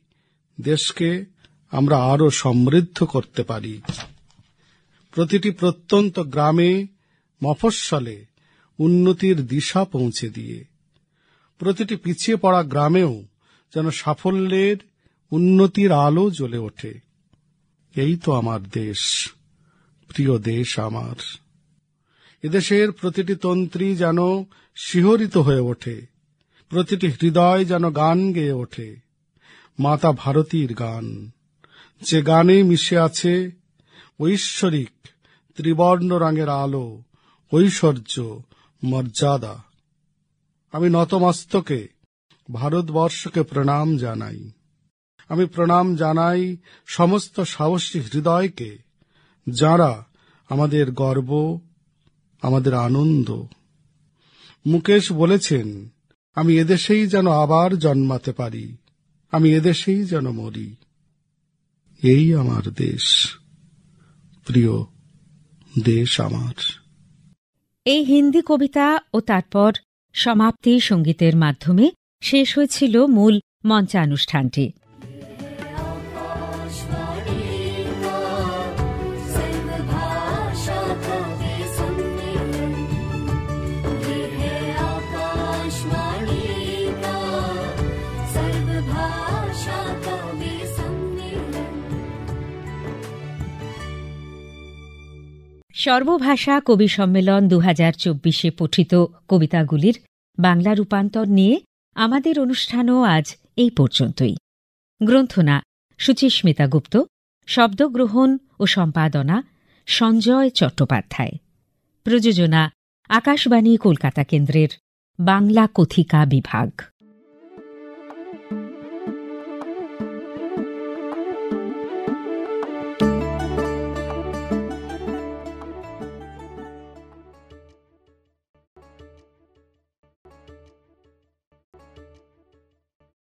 দেশকে আমরা আরো সমৃদ্ধ করতে পারি। প্রতিটি প্রত্যন্ত গ্রামে, মফস্বলে উন্নতির দিশা পৌঁছে দিয়ে প্রতিটি পিছিয়ে পড়া গ্রামেও যেন সাফল্যের, উন্নতির আলো জ্বলে ওঠে। এই তো আমার দেশ, প্রিয় দেশ আমার। এদেশের প্রতিটি তন্ত্রী যেন শিহরিত হয়ে ওঠে, প্রতিটি হৃদয় যেন গান গেয়ে ওঠে, মাতা ভারতীর গান, যে গানে মিশে আছে ঐশ্বরিক ত্রিবর্ণ রঙের আলো, ঐশ্বর্য, মর্যাদা। আমি নতমস্তকে ভারতবর্ষকে প্রণাম জানাই। আমি প্রণাম জানাই সমস্ত সাহসী হৃদয়কে, যারা আমাদের গর্ব, আমাদের আনন্দ। মুকেশ বলেছেন, আমি এদেশেই যেন আবার জন্মাতে পারি, আমি এদেশেই যেন মরি। এই আমার দেশ, প্রিয় দেশ আমার। এই হিন্দি কবিতা ও তারপর সমাপ্তি সঙ্গীতের মাধ্যমে শেষ হয়েছিল মূল মঞ্চানুষ্ঠানটি। সর্বভাষা কবি সম্মেলন 2024 পঠিত কবিতাগুলির বাংলা রূপান্তর নিয়ে আমাদের অনুষ্ঠানও আজ এই পর্যন্তই। গ্রন্থনা সুচিস্মিতা গুপ্ত, শব্দগ্রহণ ও সম্পাদনা সঞ্জয় চট্টোপাধ্যায়, প্রযোজনা আকাশবাণী কলকাতা কেন্দ্রের বাংলা কথিকা বিভাগ।